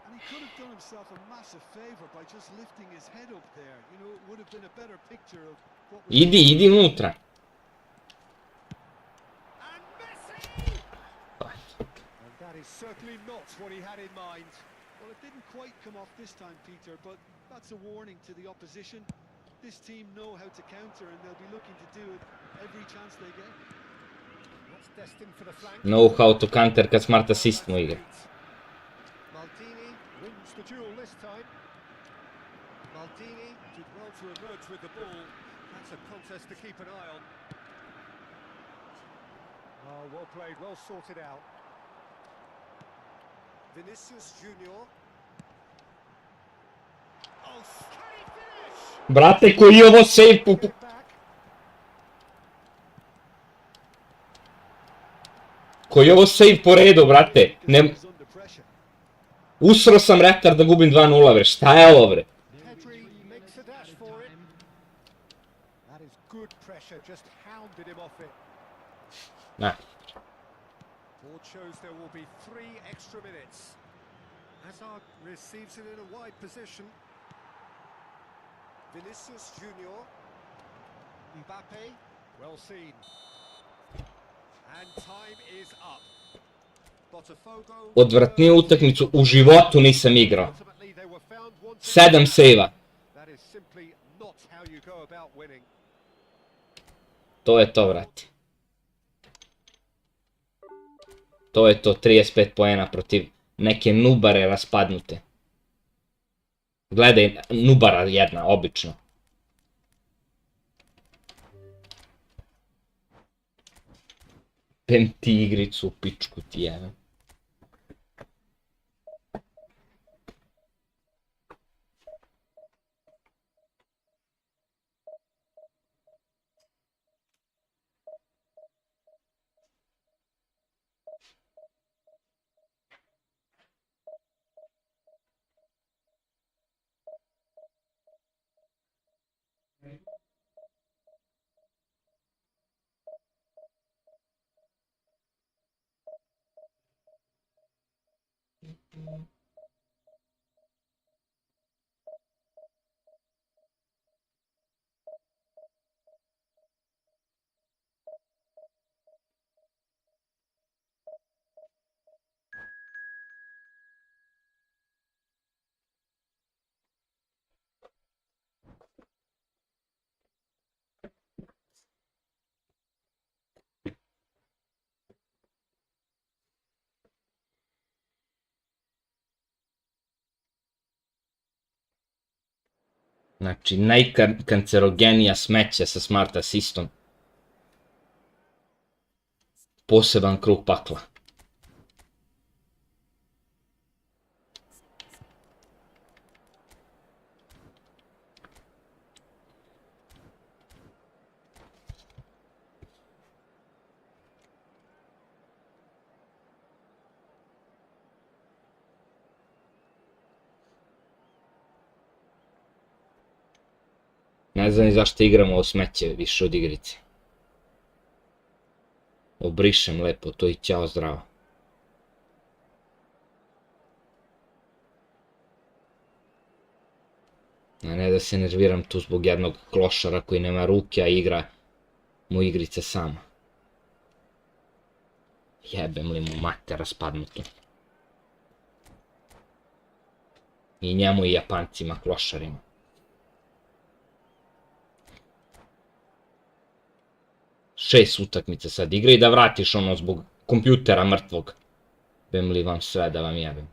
And he could have done himself a massive favor by just lifting his head up there. You know, it would have been a better picture of what was... Idi unutra. And Messi! And that is certainly not what he had in mind. Well, it didn't quite come off this time, Peter, but that's a warning to the opposition. This team know how to counter and they'll be looking to do it every chance they get. That's destined for the flank. Know how to counter kad smart assist mu igra. Maldini wins the duel this time. Maldini did well to emerge with the ball. That's a contest to keep an eye on. Oh, well played, well sorted out. Vinicius Junior. Oh, can he finish? Brate, koji je ovo save Get it back. Koji je ovo save po redu, brate? Ne... He was under pressure. Usro sam retard da gubim 2-0, bre. Šta je ovo, bre? Pedri makes a dash for it. That is good pressure, just hounded him off it. Na. Board shows there will be 3 extra minutes. Hazard receives it in a wide position. Vinicius Junior. Mbappe, well seen. And time is up. Botafogo. Odvratniju utakmicu u životu nisam igrao. Ultimately they were found wanting. 7 sejva. That is simply not how you go about winning. To je to, brate. To je to, 35 poena protiv neke nubare raspadnute. Gledaj, nubara jedna, obično. Pem ti igricu u pičku ti jevem. Znači, najkancerogenija smeća sa smart assistom. Poseban krug pakla. Ne znam ni zašto igramo ovo smeće više od igrice. Obrišem lepo to i ćao zdravo. A ne da se nerviram tu zbog jednog klošara koji nema ruke, a igra mu igrice sama. Jebem li mu mater raspadnuto. I njemu i Japancima klošarima. Šest utakmica sad igra i da vratiš ono zbog kompjutera mrtvog. Bem li vam sve da vam jebem.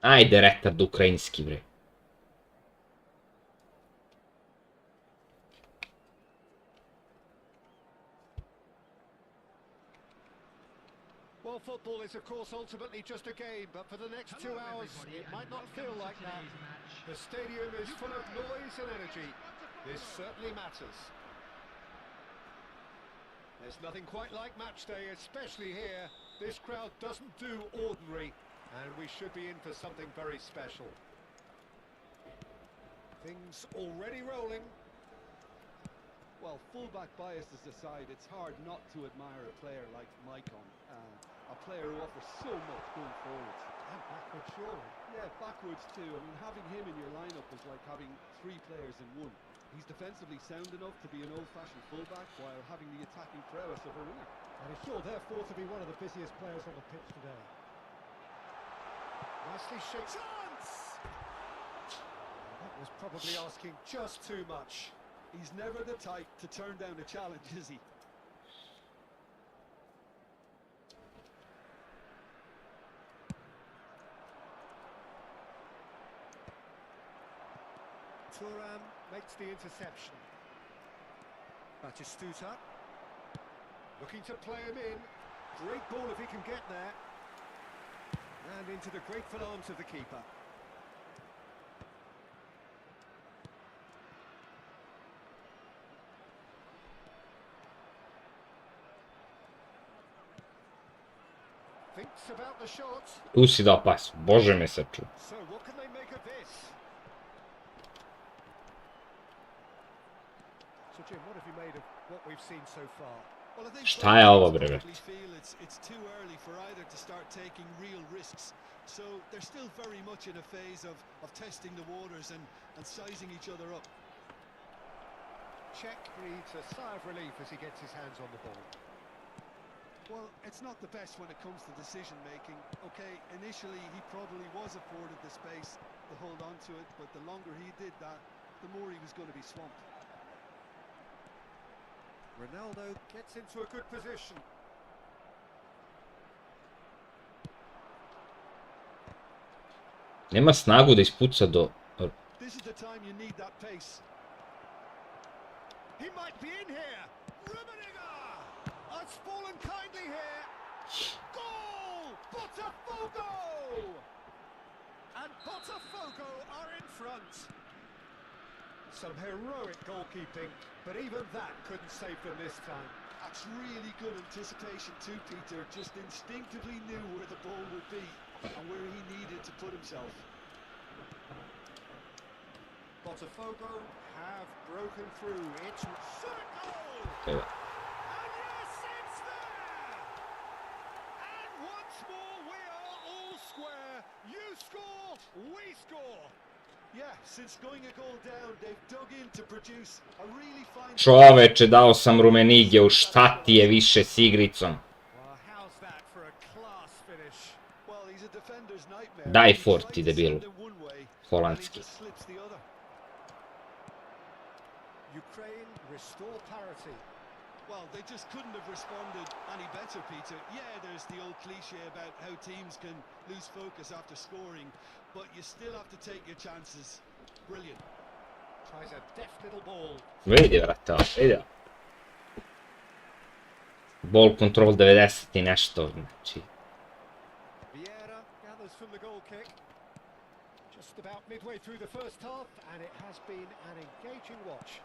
Ajde, rekord ukrajinski, bre. Well, football is, of course, ultimately just a game, but for the next 2 hours, it might not feel like that. The stadium is full of noise and energy. This certainly matters. There's nothing quite like match day, especially here. This crowd doesn't do ordinary, and we should be in for something very special. Things already rolling. Well, fullback biases aside, it's hard not to admire a player like Maicon. A player who offers so much going forwards. And backward, surely. Yeah, backwards too. I mean, having him in your lineup is like having 3 players in one. He's defensively sound enough to be an old-fashioned fullback while having the attacking prowess of a winger. And he's sure, therefore, to be one of the busiest players on the pitch today. Nicely shaped. Chance! That was probably asking just too much. He's never the type to turn down a challenge, is he? Thuram makes the interception. Batistuta looking to play him in. Great ball if he can get there. And into the grateful arms of the keeper. Thinks about the shot. Tu si dao pas, bože me sačuva. So what can they make of this? So Jim, what have you made of what we've seen so far? Well, I think Šta je ovo, bre? probably feel it's too early for either to start taking real risks. So they're still very much in a phase of testing the waters and sizing each other up. Czech breathes a sigh of relief as he gets his hands on the ball. Well, it's not the best when it comes to decision making. Okay, initially he probably was afforded the space to hold on to it, but the longer he did that, the more he was going to be swamped. Ronaldo gets into a good position. Nema snagu da ispuca do... This is the time you need that pace. He might be in here. Rummenigge! It's fallen kindly here. Goal! Botafogo! And Botafogo are in front. Some heroic goalkeeping, but even that couldn't save them this time. That's really good anticipation too, Peter. Just instinctively knew where the ball would be and where he needed to put himself. Botafogo have broken through. It's circle! Evo. And yes, it's there! And once more we are all square. You score, we score. Yeah, since going a goal down, they've dug in to produce a really fine... Čoveče, dao sam Rumenigeu, šta ti je više s igricom? Well, how's that for a class finish? Well, he's a defender's nightmare. Daj He fort, tries ti to debilu. send it one way, and he Holandski. just slips the other. Ukraine restore parity. Well, they just couldn't have responded any better, Peter. Yeah, there's the old cliche about how teams can lose focus after scoring, but you still have to take your chances. Brilliant. Tries a deft little ball. Vidi, vrata, vidi. Ball control 90 i nešto, znači. Vieira gathers from the goal kick. Just about midway through the first half, and it has been an engaging watch.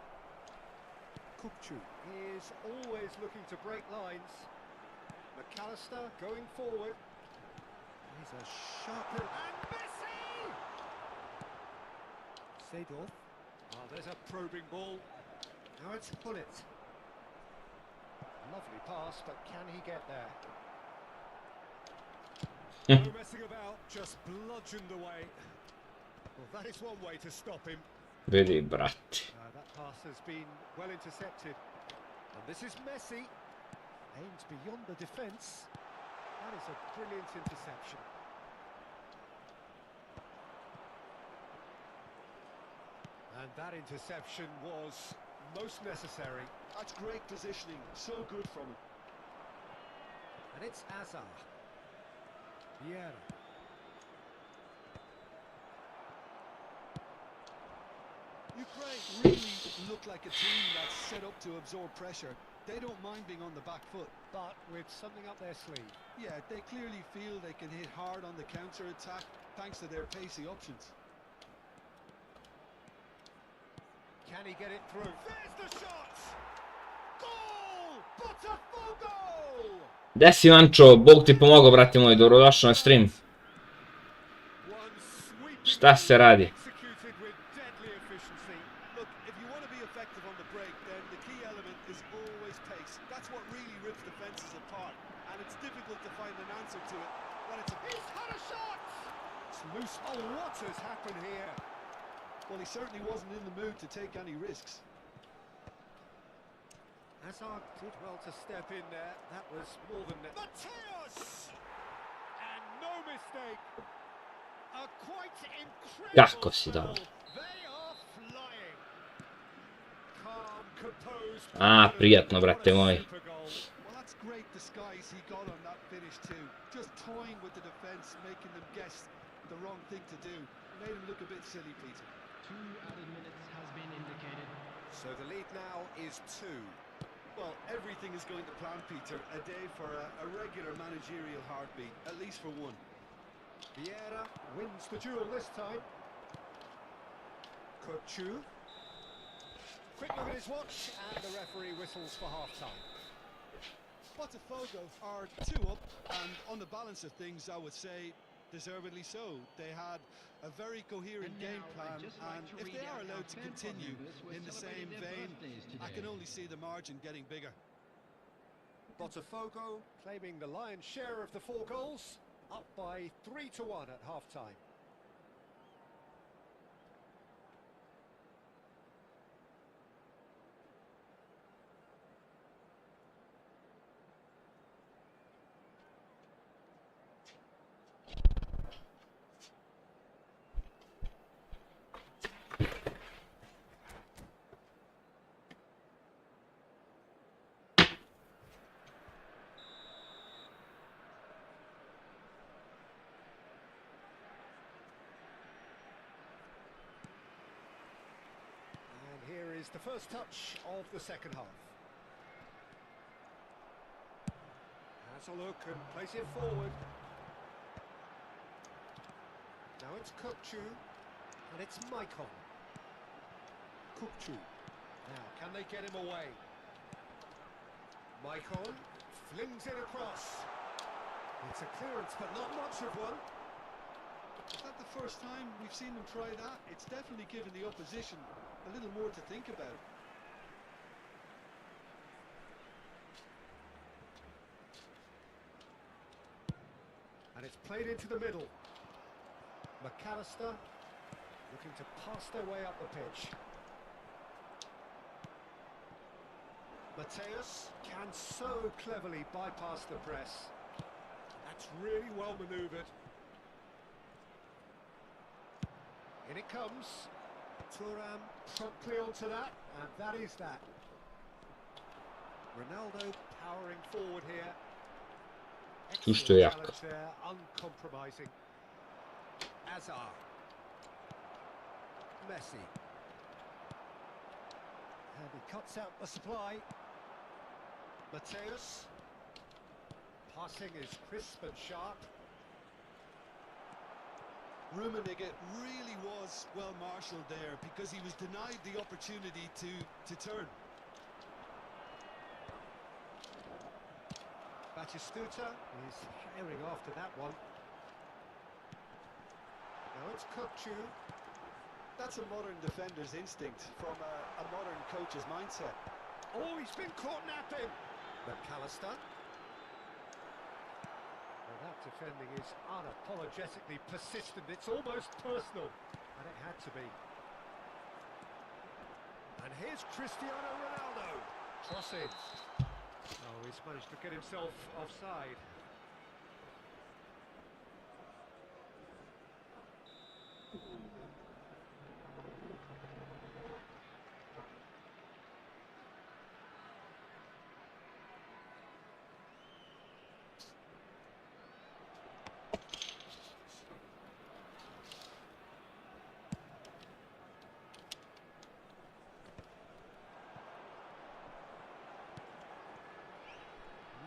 Kukcu is always looking to break lines. McAllister going forward. He's a sharp and Messi! Seedorf. Oh, there's a probing ball. Now it's Hullet. Lovely pass, but can he get there? No messing about, just bludgeoned away. Well, that is one way to stop him. Vidi, brate. That pass has been well intercepted. And this is Messi. Aims beyond the defence. That is a brilliant interception. And that interception was most necessary. That's great positioning, so good from him. And it's Azar. Vieira. Ukraine really look like a team that's set up to absorb pressure. They don't mind being on the back foot. But with something up their sleeve. Yeah, they clearly feel they can hit hard on the counter-attack thanks to their pacey options. Can he get it through? There's the shot! Goal! Botafogo! Desi Vančo, Bog ti pomogao, brate moji, dobrodošao na stream. One sweeping Šta se radi? executed with deadly efficiency. Look, if you want to be effective on the break, then the key element is always pace. That's what really rips defenses apart, and it's difficult to find an answer to it when it's a... He's had a shot! It's loose. Oh, what has happened here? Well, he certainly wasn't in the mood to take any risks. Hazard did well to step in there. That was more than... Mateus! And no mistake. A quite incredible Kako si spell. dobro. They are flying. Calm, composed. Prijatno, brate moji. Super goal. Well, that's great disguise he got on that finish too. Just toying with the defence, making them guess the wrong thing to do. Made him look a bit silly, Peter. 2 added minutes has been indicated. So the lead now is 2. Well, everything is going to plan, Peter. A day for a regular managerial heartbeat, at least for one. Vieira wins the duel this time. Kutchu. Quick look at his watch, and the referee whistles for half-time. Botafogo are 2 up, and on the balance of things, I would say deservedly so. They had a very coherent And game now plan, I'd just like and to if read they out are allowed how to fan club continue members were in the same celebrating their vein, birthdays I can today. only see the margin getting bigger. Botafogo claiming the lion's share of the 4 goals, up by 3-1 at half-time. Here is the first touch of the second half. Has a look and plays it forward. Now it's Kukçu, and it's Maicon. Kukçu. Now, can they get him away? Maicon flings it across. It's a clearance, but not much of one. Is that the first time we've seen them try that? It's definitely given the opposition a little more to think about. And it's played into the middle. McAllister looking to pass their way up the pitch. Mateus can so cleverly bypass the press. That's really well manoeuvred. In it comes. Thuram promptly onto that, and that is that. Ronaldo powering forward here. Čušto je Excellent jak. challenge there, uncompromising. Hazard. Messi. And he cuts out the supply. Mateus. Passing is crisp and sharp. Rummenigge really was well marshalled there because he was denied the opportunity to turn. Batistuta is herring after that one. Now it's Kukçu. That's a modern defender's instinct from a modern coach's mindset. Oh, he's been caught napping. McAllister. Well, that defending is unapologetically persistent. It's almost personal, and it had to be. And here's Cristiano Ronaldo. Cross in. Oh, he's managed to get himself offside.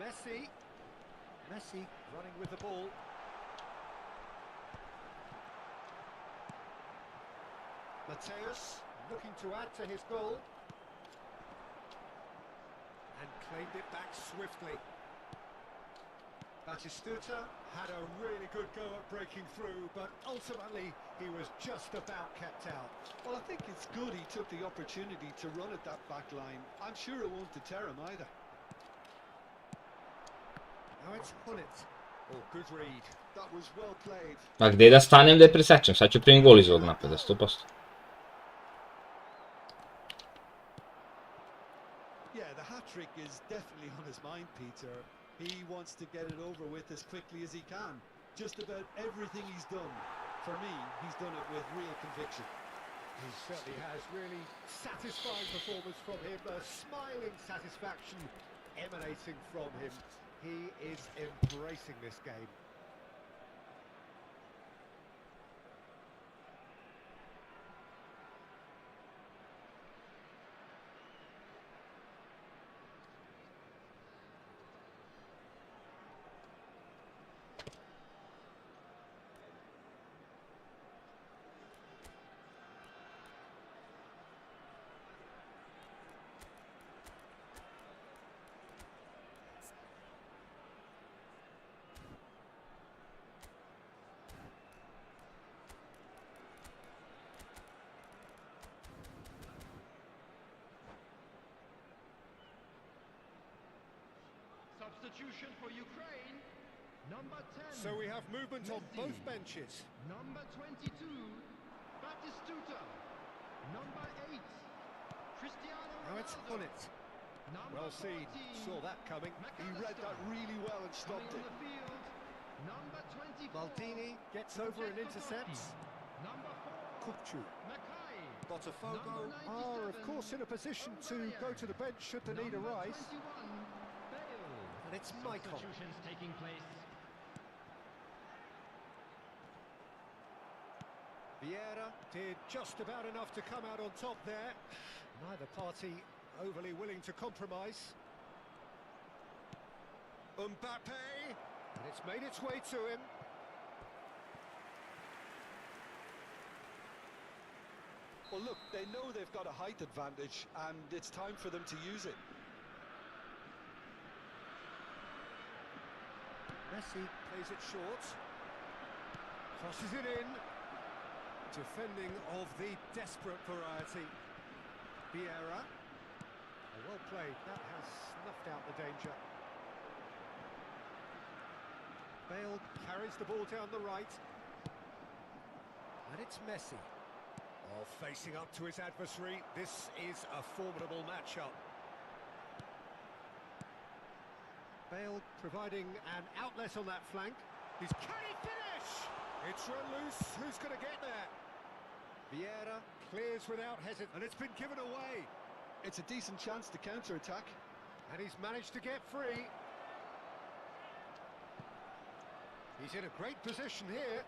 Messi. Messi running with the ball. Mateus looking to add to his goal. And claimed it back swiftly. Batistuta had a really good go at breaking through, but ultimately he was just about kept out. Well, I think it's good he took the opportunity to run at that back line. I'm sure it won't deter him either. Now it's Hullet. Oh, good read. That was well played. A gdje da stanem da je presečem? Sad ću primim gol iz ovog napada, 100%. Yeah, the hat-trick is definitely on his mind, Peter. He wants to get it over with as quickly as he can. Just about everything he's done, for me, he's done it with real conviction. He certainly has really satisfying performance from him, a smiling satisfaction emanating from him. He is embracing this game. Substitution for Ukraine. Number 10. So we have movement on Messi. both benches. Number 22, Batistuta. Number 8, Cristiano Now it's Ronaldo. Hullet. Number Well seen, 14, saw that coming. He read that really well and stopped coming it. on the field. Number 24, Maldini gets over and intercepts. Number 4, Kupchu. Mackay. Botafogo Number are, of 97, course, in a position to go to the bench should the need Number arise. 21, Bale. And it's Michael. Substitutions taking place. Vieira did just about enough to come out on top there. Neither party overly willing to compromise. Mbappe, and it's made its way to him. Well, look, they know they've got a height advantage, and it's time for them to use it. Messi plays it short. Crosses it in. Defending of the desperate variety. Vieira. Oh, well played. That has snuffed out the danger. Bale carries the ball down the right. And it's Messi. Oh, facing up to his adversary. This is a formidable matchup. Bale providing an outlet on that flank. Can he finish? It's run loose. Who's going to get there? Vieira clears without hesitation, and it's been given away. It's a decent chance to counter-attack. And he's managed to get free. He's in a great position here.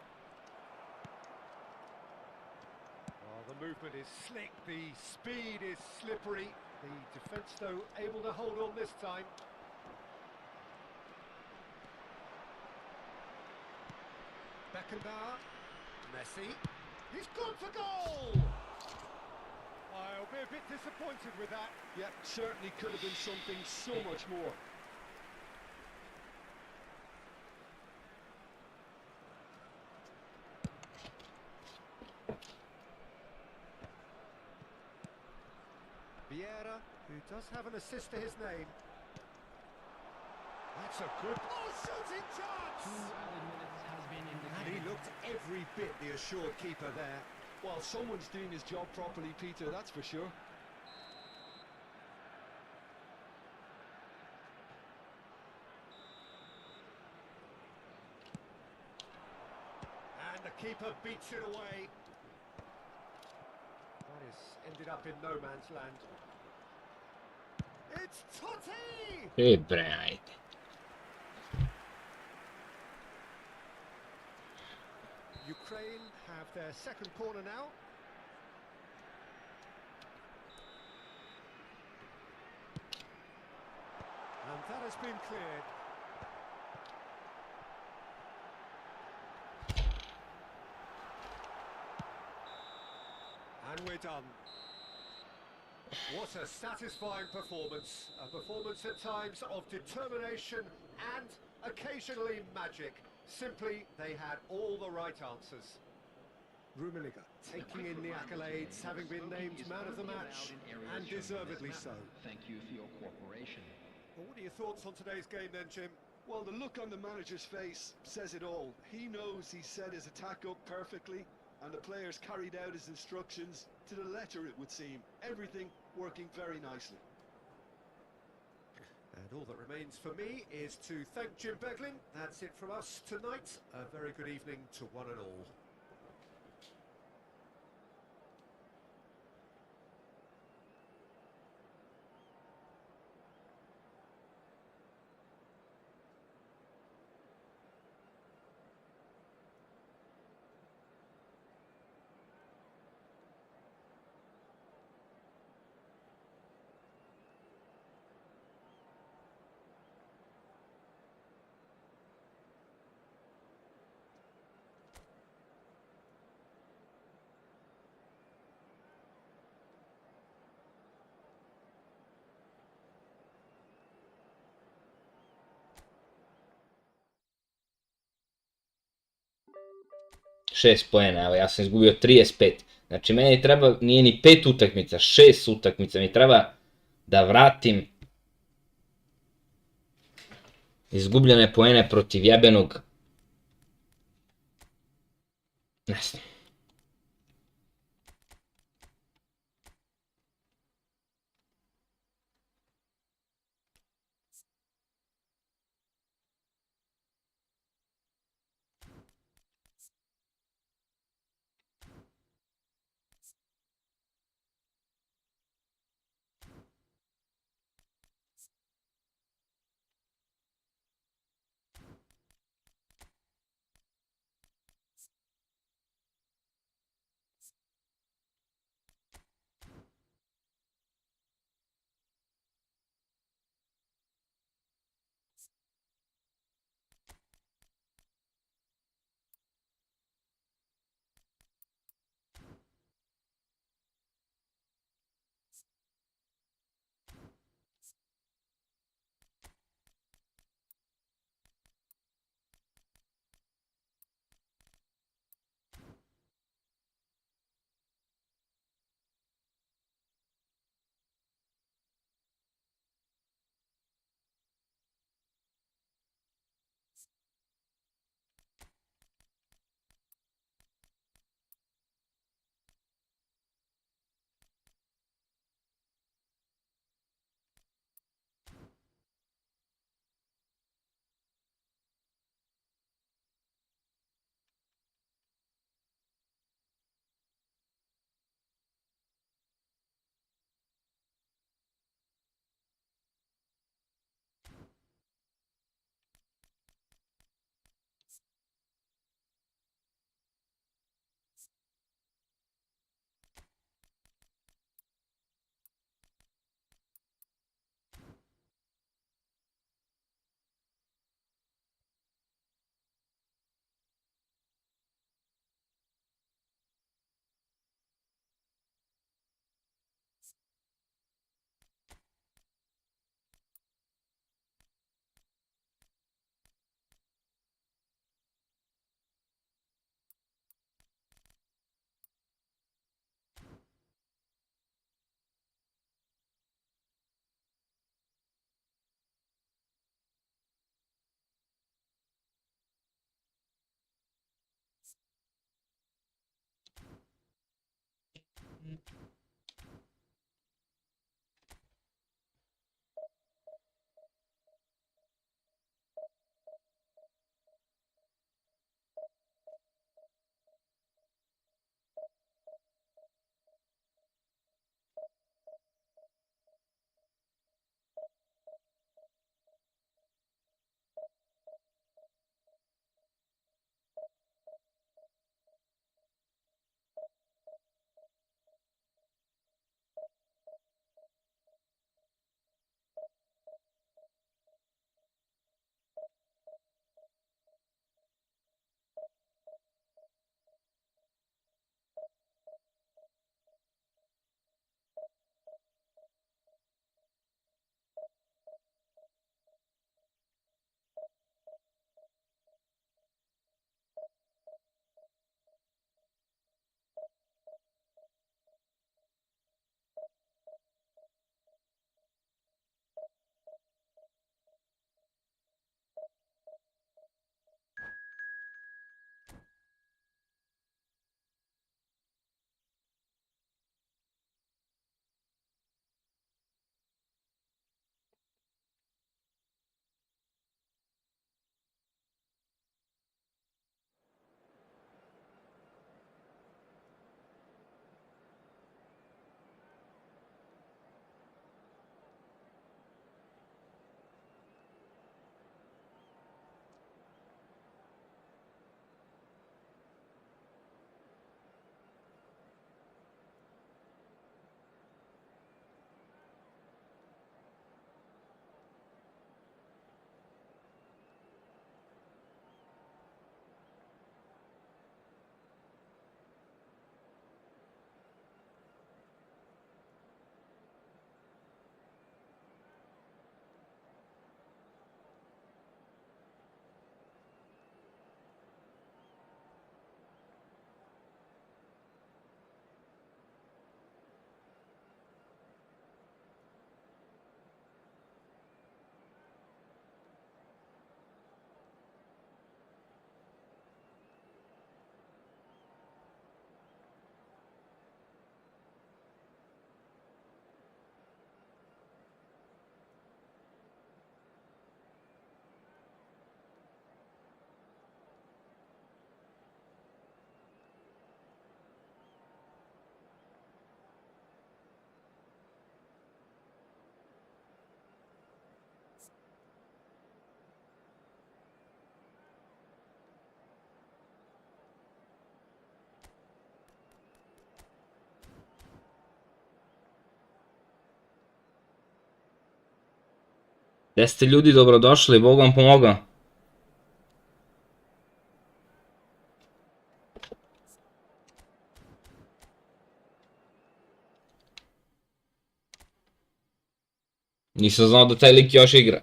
Oh, the movement is slick, the speed is slippery. The defence, though, able to hold on this time. Beckenbauer, Messi, he's gone for goal! I'll be a bit disappointed with that. Yeah, certainly could have been something so much more. Vieira, who does have an assist to his name. That's a good... Oh, shooting chance! 2 added minutes has been And indicated. he looked every bit the assured keeper there. Well, someone's doing his job properly, Peter, that's for sure. And the keeper beats it away. That has ended up in no man's land. It's Totti! E bre, Ukraine have their second corner now. And that has been cleared. And we're done. What a satisfying performance. A performance at times of determination and occasionally magic. Simply, they had all the right answers. Rummenigge taking in the accolades, having been named man of the match, and deservedly so. Thank you for your cooperation. Well, what are your thoughts on today's game then, Jim? Well, the look on the manager's face says it all. He knows he set his attack up perfectly, and the players carried out his instructions to the letter, it would seem. Everything working very nicely. And all that remains for me is to thank Jim Beglin. That's it from us tonight. A very good evening to one and all. Šest poena, evo ja sam izgubio 35. Znači meni treba, nije ni 5 utakmica, 6 utakmica mi treba da vratim izgubljene poene protiv jebenog, ne znam. Gde ste ljudi, dobrodošli, Bog vam pomogao. Nisam znao da taj lik još igra.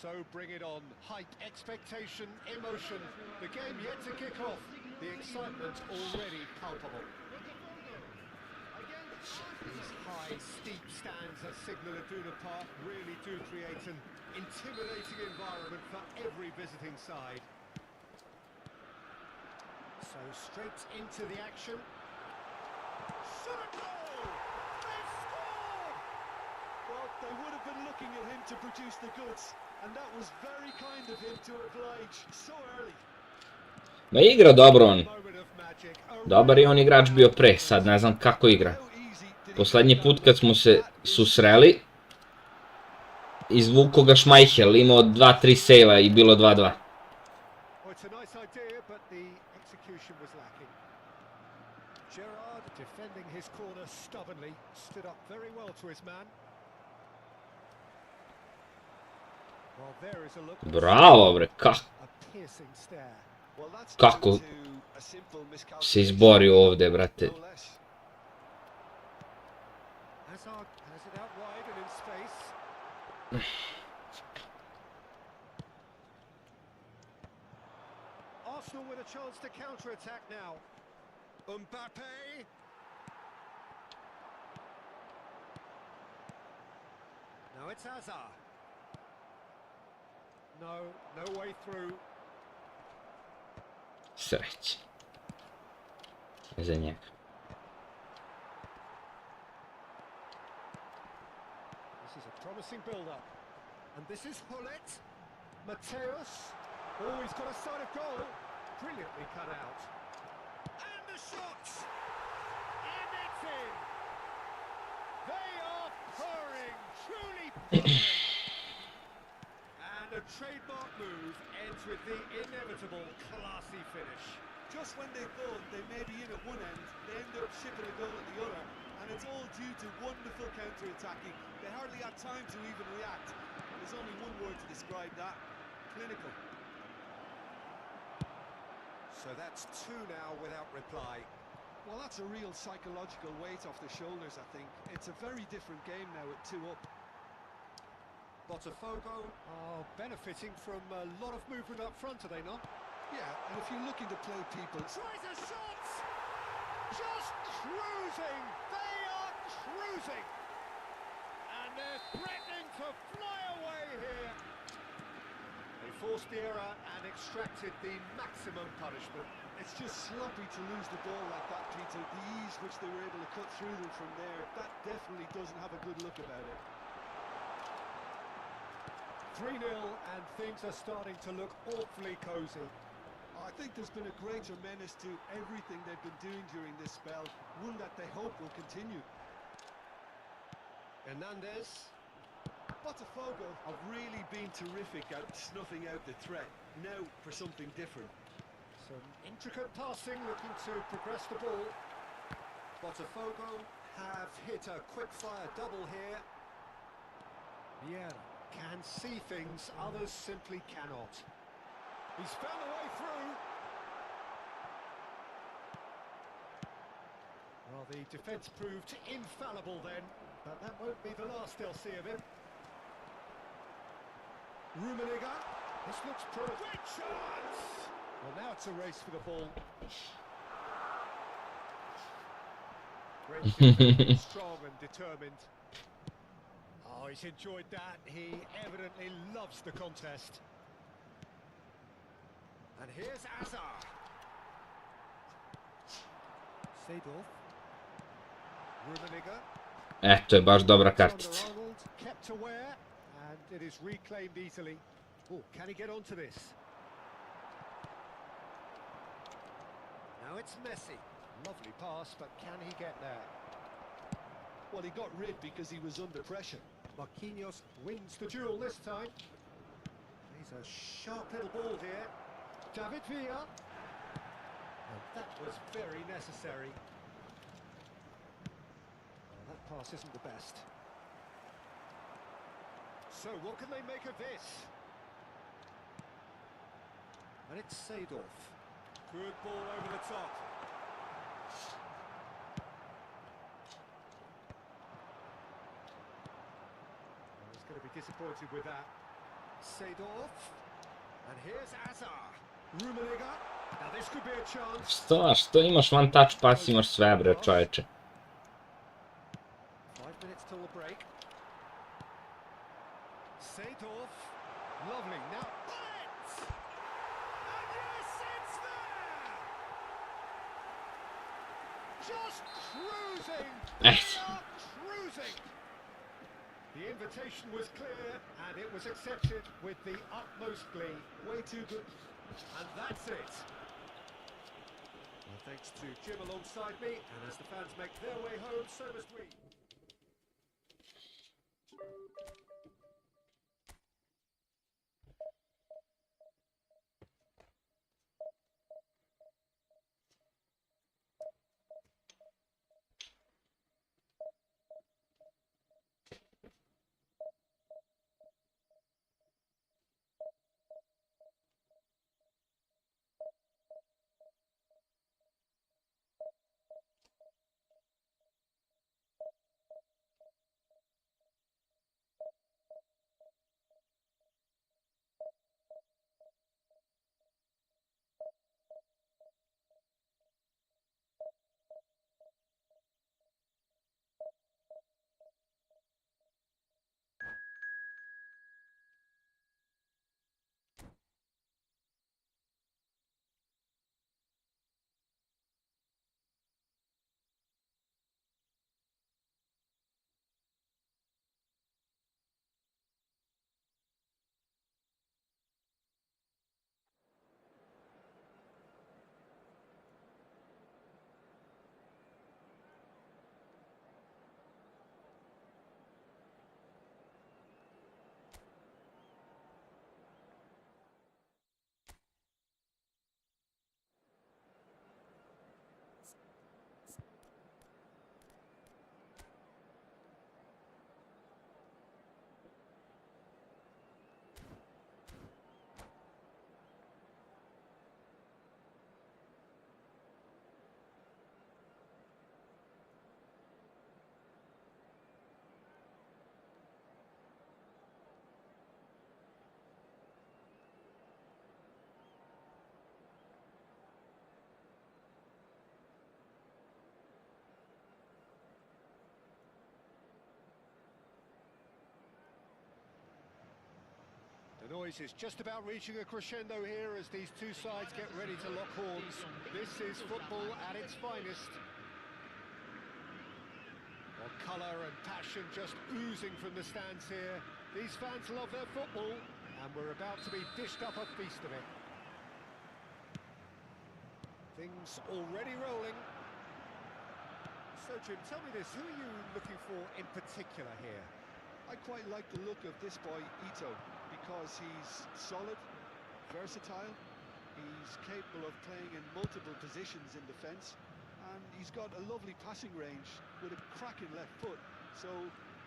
So bring it on. Hype, expectation, emotion. The game yet to kick off. The excitement already palpable. These high, steep stands at Signal Iduna Park really do create an intimidating environment for every visiting side. So straight into the action. Shot a goal! They've scored! Well, they would have been looking at him to produce the goods. And that was very kind of him to oblige so early. Ma igra dobro on. Dobar je on igrač bio pre, sad ne znam kako igra. Poslednji put kad smo se susreli, izvuko ga Šmajhel, imao 2-3 sejva i bilo 2-2. Bravo bre, kako se izborio ovde, brate. Arsenal with a chance to counter-attack now. Mbappe. Now it's Hazard. No way through. Sreće. Za njega. This is a promising build-up. And this is Hullet. Mateus. Oh, he's got a side of goal. Brilliantly cut out. And the shot! And it's in! They are purring, truly purring. And a trademark move ends with the inevitable classy finish. Just when they thought they may be in at one end, they end up shipping a goal at the other. And it's all due to wonderful counter-attacking. They hardly had time to even react. There's only one word to describe that: clinical. So that's two now without reply. Well, that's a real psychological weight off the shoulders, I think. It's a very different game now at 2 up. Botafogo are benefiting from a lot of movement up front, are they not? Yeah, and if you're looking to play people... Tries a shot! Just cruising! They are cruising! And they're threatening to fly away here. They forced the error and extracted the maximum punishment. It's just sloppy to lose the ball like that, Peter. The ease which they were able to cut through them from there, that definitely doesn't have a good look about it. 3-0 and things are starting to look awfully cosy. I think there's been a greater menace to everything they've been doing during this spell, one that they hope will continue. Hernandez. Botafogo have really been terrific at snuffing out the threat. Now for something different. Some intricate passing, looking to progress the ball. Botafogo have hit a quick-fire double here. Vieira can see things others simply cannot. He's found a way through. Well, the defence proved infallible then, but that won't be the last they'll see of him. Rummenigge. This looks great chance! Well, now it's a race for the ball. Great, strong and determined. Oh, he's enjoyed that. He evidently loves the contest. And here's Hazard. Seedorf. Rummenigge. To je baš dobra kartica. Kept aware, and it is reclaimed easily. Oh, can he get onto this? Now it's Messi. Lovely pass, but can he get there? Well, he got rid because he was under pressure. Marquinhos wins the duel this time. He's a sharp little ball here. David Villa. And that was very necessary. Well, that pass isn't the best. So, what can they make of this? And it's Seedorf. Good ball over the top. Well, he's going to be disappointed with that. Seedorf. And here's Azar. Rummenigge. Now this could be a chance. Što imaš one touch pass, imaš sve bre čovječe. 5 minutes till the break. Seedorf. Lovely. Now Bullet! And yes, it's there! Just cruising! Cruising! The invitation was clear, and it was accepted with the utmost glee. Way too good. And that's it. Well, thanks to Jim alongside me, and as the fans make their way home, so must we. The noise is just about reaching a crescendo here as these two sides get ready to lock horns. This is football at its finest. Well, colour and passion just oozing from the stands here. These fans love their football, and we're about to be dished up a feast of it. Things already rolling. So, Jim, tell me this, who are you looking for in particular here? I quite like the look of this boy, Ito, because he's solid, versatile, he's capable of playing in multiple positions in defence, and he's got a lovely passing range with a cracking left foot, so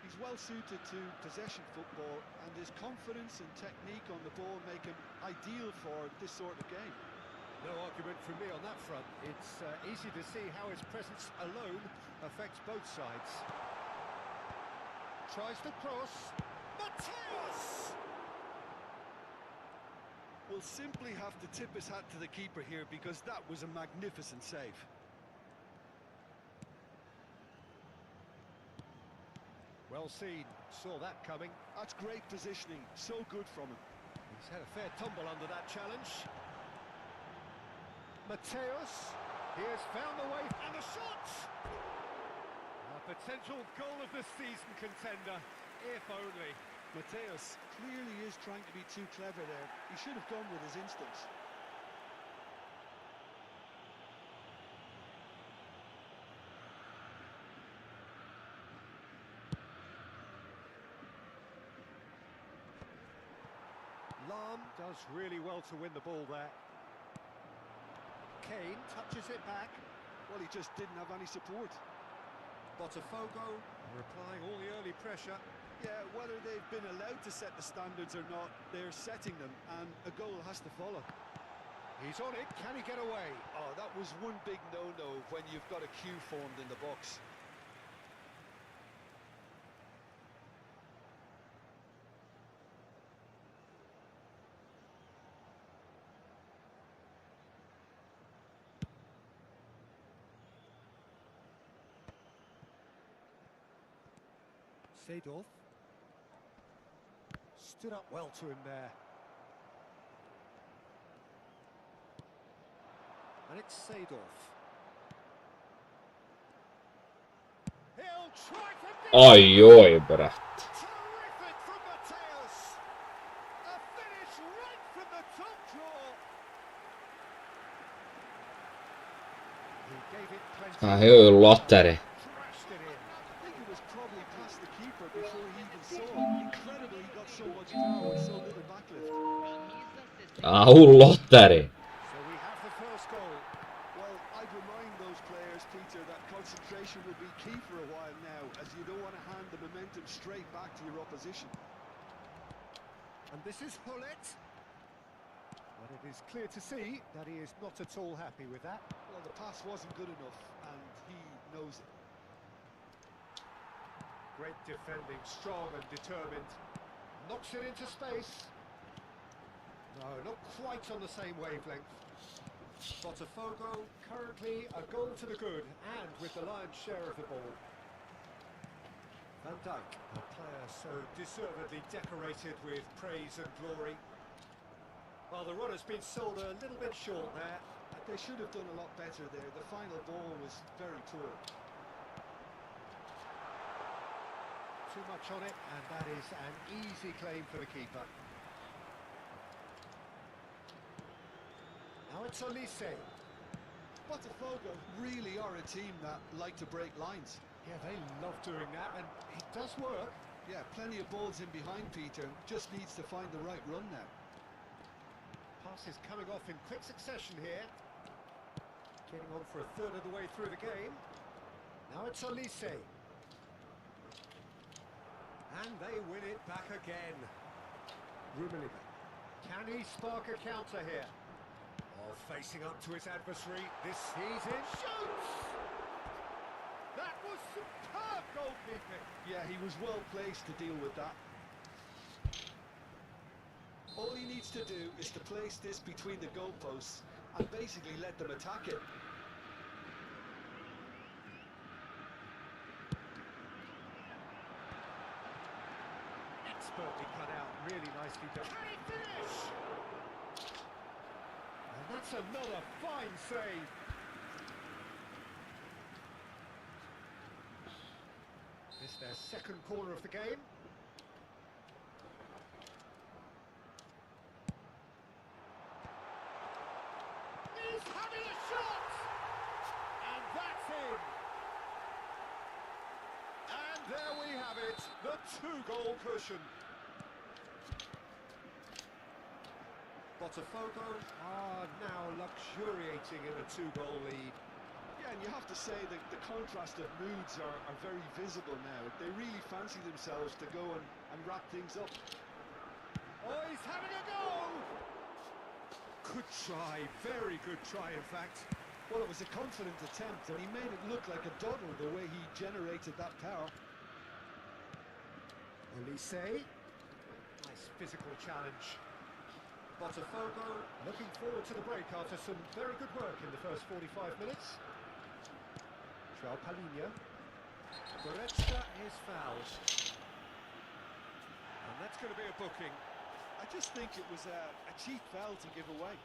he's well suited to possession football, and his confidence and technique on the ball make him ideal for this sort of game. No argument from me on that front. It's easy to see how his presence alone affects both sides. Tries to cross. Mateus! Will simply have to tip his hat to the keeper here because that was a magnificent save. Well seen. Saw that coming. That's great positioning. So good from him. He's had a fair tumble under that challenge. Mateus. He has found the way. And the shot! A potential goal of the season contender, if only. Mateus clearly is trying to be too clever there. He should have gone with his instincts. Lam does really well to win the ball there. Kane touches it back. Well, he just didn't have any support. Botafogo are applying all the early pressure. Yeah, whether they've been allowed to set the standards or not, they're setting them, and a goal has to follow. He's on it, can he get away? Oh, that was one big no-no when you've got a queue formed in the box. Seedorf stood up well to him there. And it's Seedorf. He'll try for this. Oj, oj, brat. Terrific from Mateus. A finish right from the top draw. He gave it plenty. Ah, io devo lottare. Crashed it in. I think it was probably past the keeper before he even saw it. Incredible he got so much power with so little backlift. Ah, lottare. So we have the first goal. Well, I'd remind those players, Peter, that concentration will be key for a while now, as you don't want to hand the momentum straight back to your opposition. And this is Hullet. But it is clear to see that he is not at all happy with that. Well, the pass wasn't good enough, and he knows it. Great defending, strong and determined. Knocks it into space. No, not quite on the same wavelength. Botafogo currently a goal to the good, and with the lion's share of the ball. Van Dijk, a player so deservedly decorated with praise and glory. Well, the run has been sold a little bit short there. They should have done a lot better there. The final ball was very poor. Too much on it, and that is an easy claim for the keeper. Now it's Olise. Botafogo really are a team that like to break lines. Yeah, they love doing that, and it does work. Yeah, plenty of balls in behind Peter. Just needs to find the right run now. Pass is coming off in quick succession here. Getting on for a third of the way through the game. Now it's Olise. And they win it back again. Rumeliga. Can he spark a counter here? Oh, facing up to his adversary. This he's in. Shoots! That was superb goalkeeping. Yeah, he was well placed to deal with that. All he needs to do is to place this between the goalposts and basically let them attack it. Expertly cut out, really nicely done. Can he finish? And that's another fine save. It's their second corner of the game. He's having a shot! And that's in! And there we have it, the two-goal cushion. Botafogo are now luxuriating in a two-goal lead. Yeah, and you have to say that the contrast of moods are very visible now. They really fancy themselves to go and wrap things up. Oh, he's having a go! Good try, very good try, in fact. Well, it was a confident attempt, and he made it look like a doddle the way he generated that power. Olise, nice physical challenge. Botafogo looking forward to the break after some very good work in the first 45 minutes. João Palhinha. Goretzka is fouled. And that's going to be a booking. I just think it was a cheap foul to give away.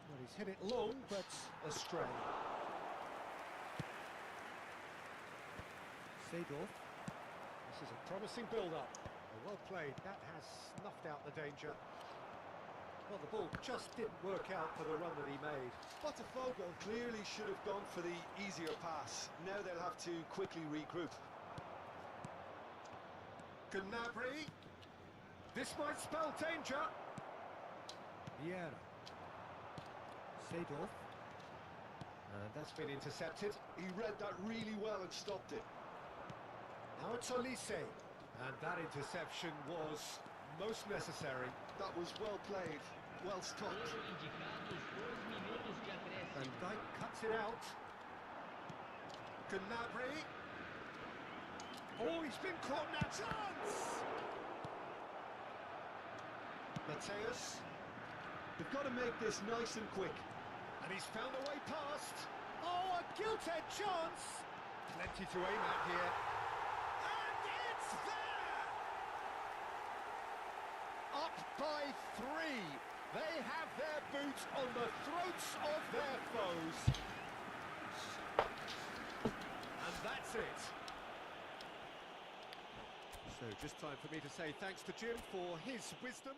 Well, he's hit it long, but astray. Seedorf. This is a promising build-up. Well played. That has snuffed out the danger. Well, the ball just didn't work out for the run that he made. Botafogo clearly should have gone for the easier pass. Now they'll have to quickly regroup. Gnabry. This might spell danger. Vieira. Seedorf. And that's been intercepted. He read that really well and stopped it. Now it's Olise. And that interception was most necessary. That was well played, well stopped. Van Dijk cuts it out. Gnabry. Oh, he's been caught now. Chance! Mateus. They've got to make this nice and quick. And he's found a way past. Oh, a gilt-edged chance. Plenty to aim at here. And it's there! Up by 3. They have their boots on the throats of their foes. And that's it. So just time for me to say thanks to Jim for his wisdom.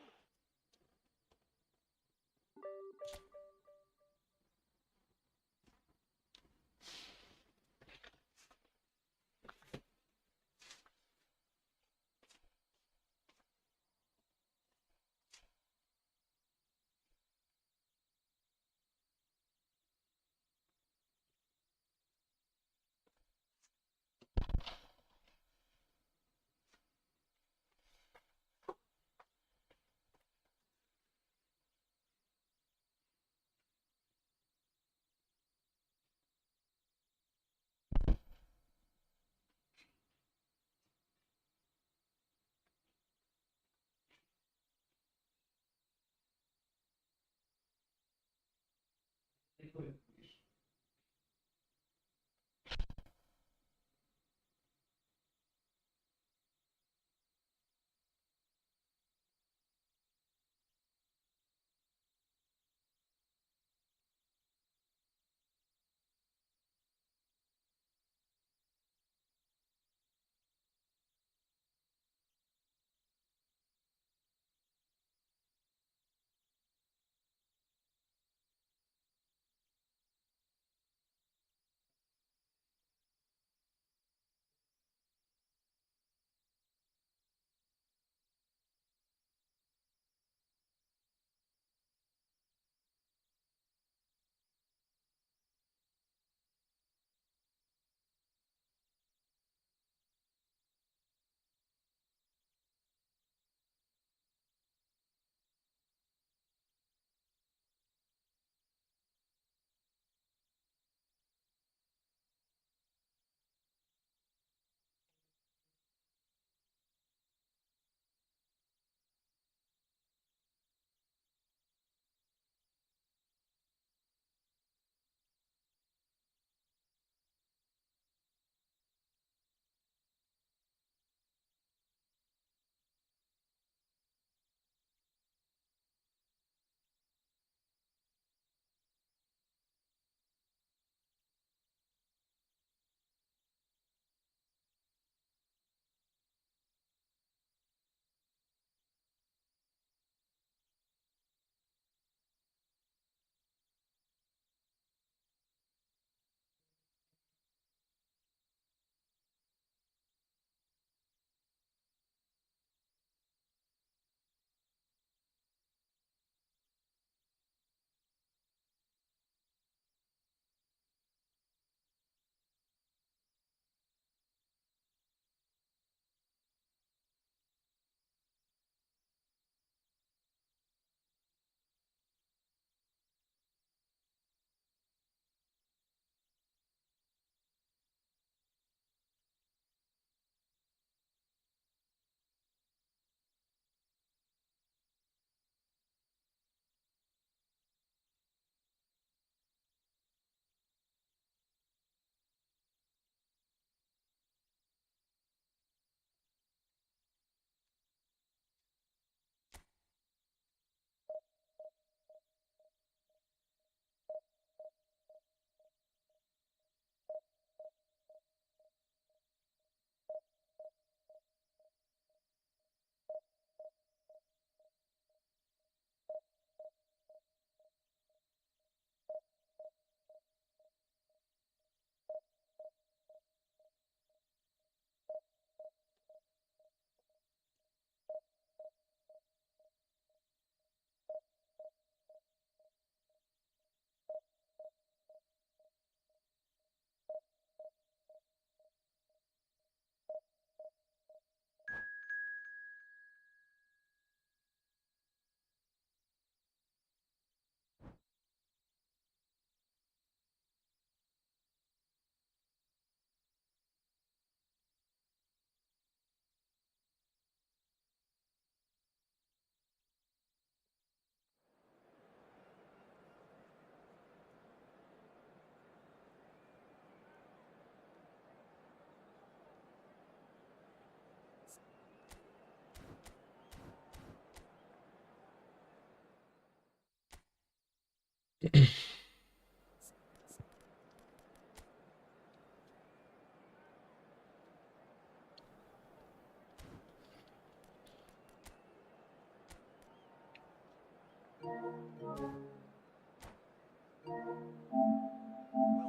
Well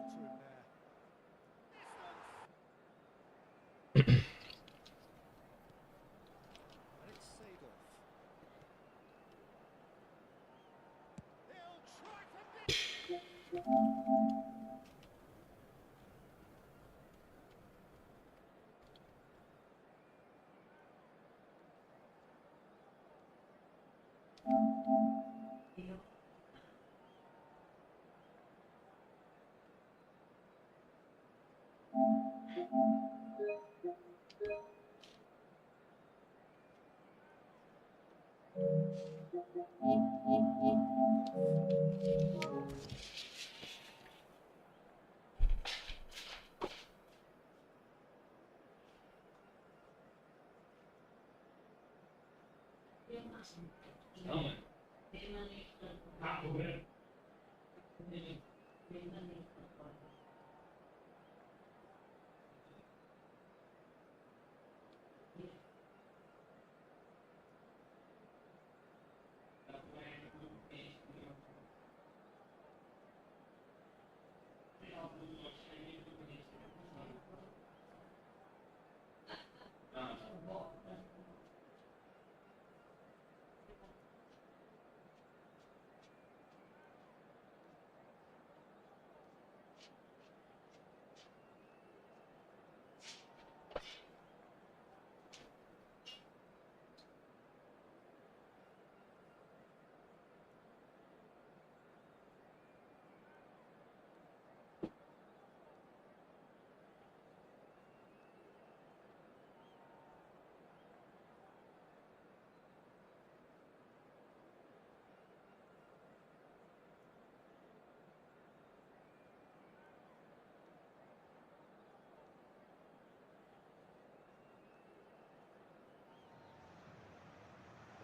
to him there. And it's Seedorf. He'll try from this.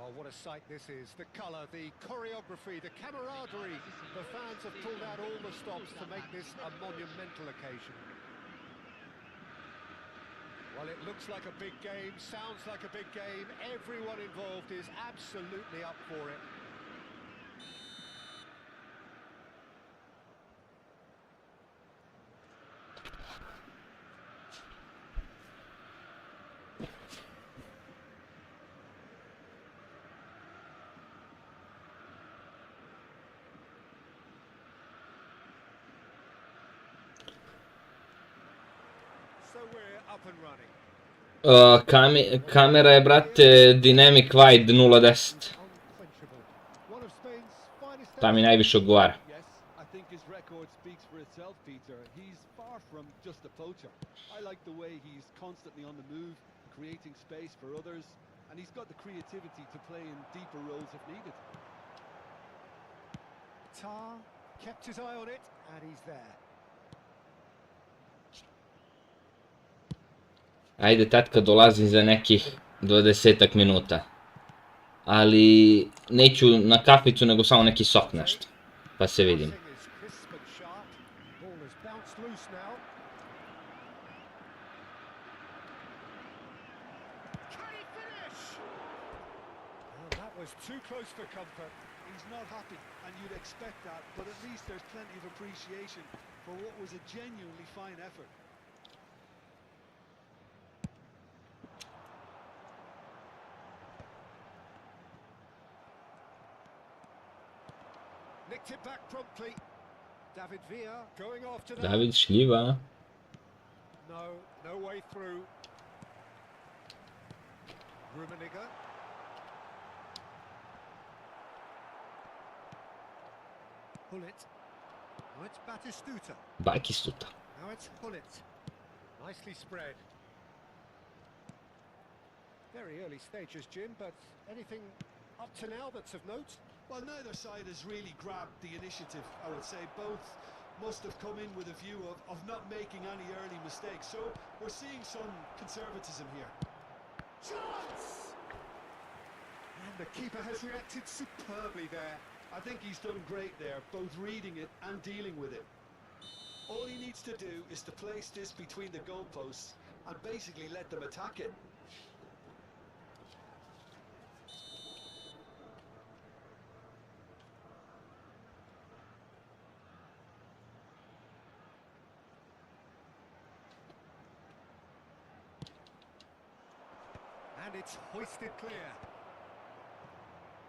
Oh, what a sight this is. The colour, the choreography, the camaraderie. The fans have pulled out all the stops to make this a monumental occasion. Well, it looks like a big game, sounds like a big game. Everyone involved is absolutely up for it. So we're up and running. Kamera je, brate, Dynamic Wide 0.10. Unquenchable. One of Spain's finest. Ta mi najviše odgovara. Yes, I think his record speaks for itself, Peter. He's far from just a poacher. I like the way he's constantly on the move, creating space for others, and he's got the creativity to play in deeper roles if needed. Tar kept his eye on it, and he's there. Ajde tad kad dolazim za nekih 20 minuta. Ali neću na kaficu nego samo neki sok nešto. Pa se vidim. Passing is crisp and sharp. Ball has bounced loose now. Can he finish? Well, that was too close for comfort. He's not happy, and you'd expect that, but at least there's plenty of appreciation for what was a genuinely fine effort. Nicked it back promptly. David Villa going after that. David šljiva. No way through. Rummenigge. Hullet. Now it's Batistuta. Bakistuta. Now it's Hullet. Nicely spread. Very early stages, Jim, but anything up to now that's of note? Well, neither side has really grabbed the initiative, I would say. Both must have come in with a view of not making any early mistakes. So we're seeing some conservatism here. Chance! And the keeper has reacted superbly there. I think he's done great there, both reading it and dealing with it. All he needs to do is to place this between the goalposts and basically let them attack it. And it's hoisted clear.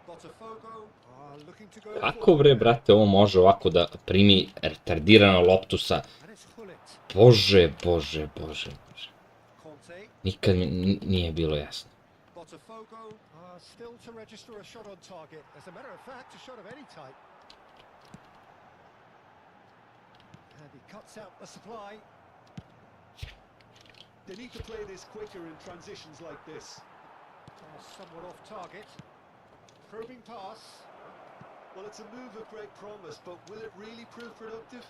Botafogo are looking to go Kako bre, brate, ovo može ovako da primi retardirano loptu sa... And it's Hullet. Bože, bože, bože, bože. Conte. Nikad mi nije bilo jasno. Botafogo are still to register a shot on target. As a matter of fact, a shot of any type. And he cuts out the supply. They need to play this quicker in transitions like this. Somewhat off target. Probing pass. Well, it's a move of great promise, but will it really prove productive?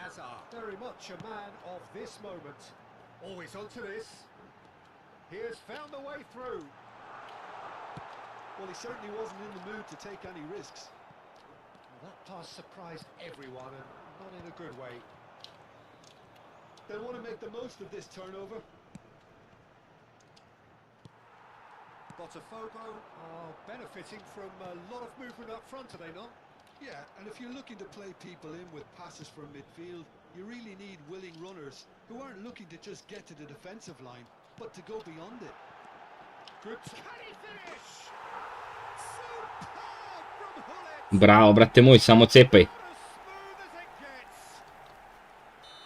Azar, very much a man of this moment. Always onto this. He has found the way through. Well, he certainly wasn't in the mood to take any risks. Well, that pass surprised everyone, and not in a good way. They'll want to make the most of this turnover. Botafogo are benefiting from a lot of movement up front, are they not? Yeah, and if you're looking to play people in with passes from midfield, you really need willing runners who aren't looking to just get to the defensive line, but to go beyond it. Good. Can he finish? Superb from Hullet. Bravo, brate moj, samo cepaj. As smooth as it gets.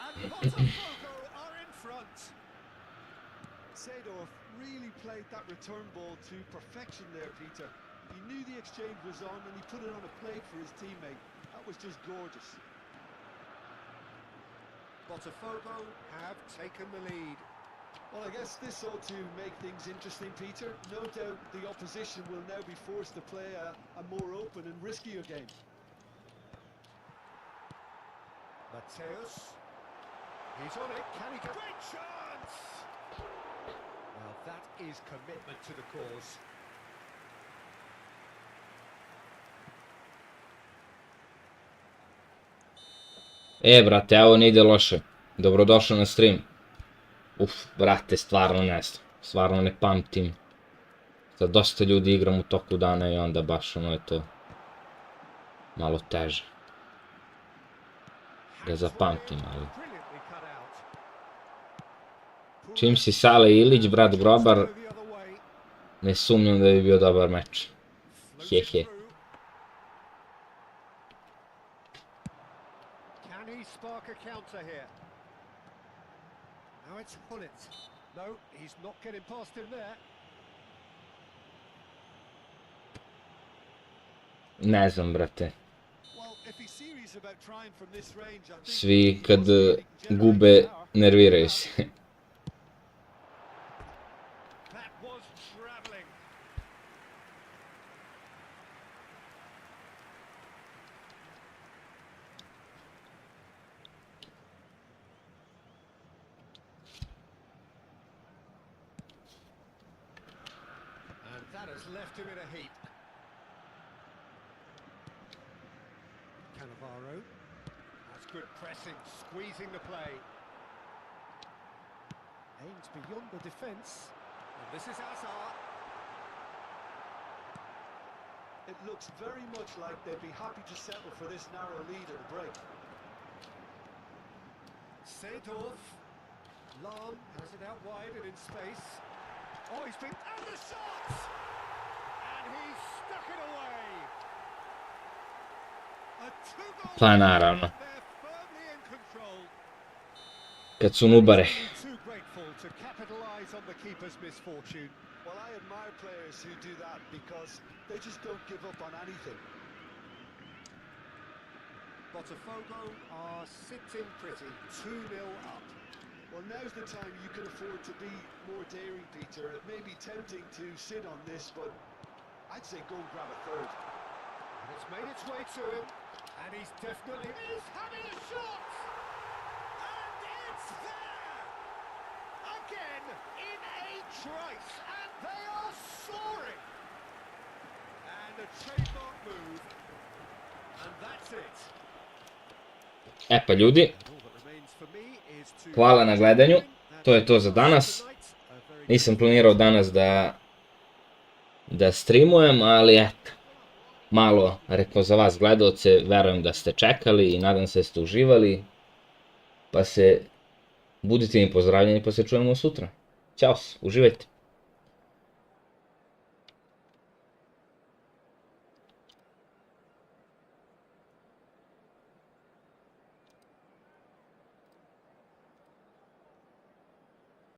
And Botafogo are in front. Seedorf really played that return ball to perfection there, Peter. He knew the exchange was on and he put it on a plate for his teammate. That was just gorgeous. Botafogo have taken the lead. Well, I guess this ought to make things interesting, Peter. No doubt the opposition will now be forced to play a more open and riskier game. Mateus. He's on it. Can he get... Great chance! Well, that is commitment to the cause. Brate, ovo ne ide loše. Dobrodošao na stream. Brate, stvarno ne znam. Stvarno ne pamtim. Sa dosta ljudi igram u toku dana i onda baš ono je to malo teže da zapamtim, ali... Čim si Sale i Ilić, brat Grobar, ne sumnjam da bi bio dobar meč. Hehe. Can he spark a counter here? Now it's Hullet. No, he's not getting past him there. Ne znam, brate. Well, if he's serious about trying from this range, I think Svi kad gube, nerviraju se. That was travelling. And that has left him in a heap. Cannavaro. That's good pressing, squeezing the play. Aims beyond the defence. And this is Azar. it looks very much like they'd be happy to settle for this narrow lead at the break. Seedorf. Lahm has it out wide and in space. Oh, he's been... And the shot! And he's stuck it away. A two-goal Pa naravno. they're firmly in control. Kad su nubare. Too grateful to capitalise on the keeper's misfortune. Well, I admire players who do that because they just don't give up on anything. Botafogo are sitting pretty, 2-0 up. Well, now's the time you can afford to be more daring, Peter. It may be tempting to sit on this, but I'd say go and grab a third. And it's made its way to him, and he's definitely... He's having a shot! And it's there! Again, in a trice, and they are soaring! And a trademark move, and that's it. E pa ljudi, And all that remains for me is to hvala na gledanju. To je to za That's danas. tonight. A very Nisam planirao danas da streamujem, ali eto, malo rekao za vas gledalce, verujem da ste čekali i nadam se da ste uživali. Pa se budite mi pozdravljeni pa se čujemo sutra. Ćao, uživajte.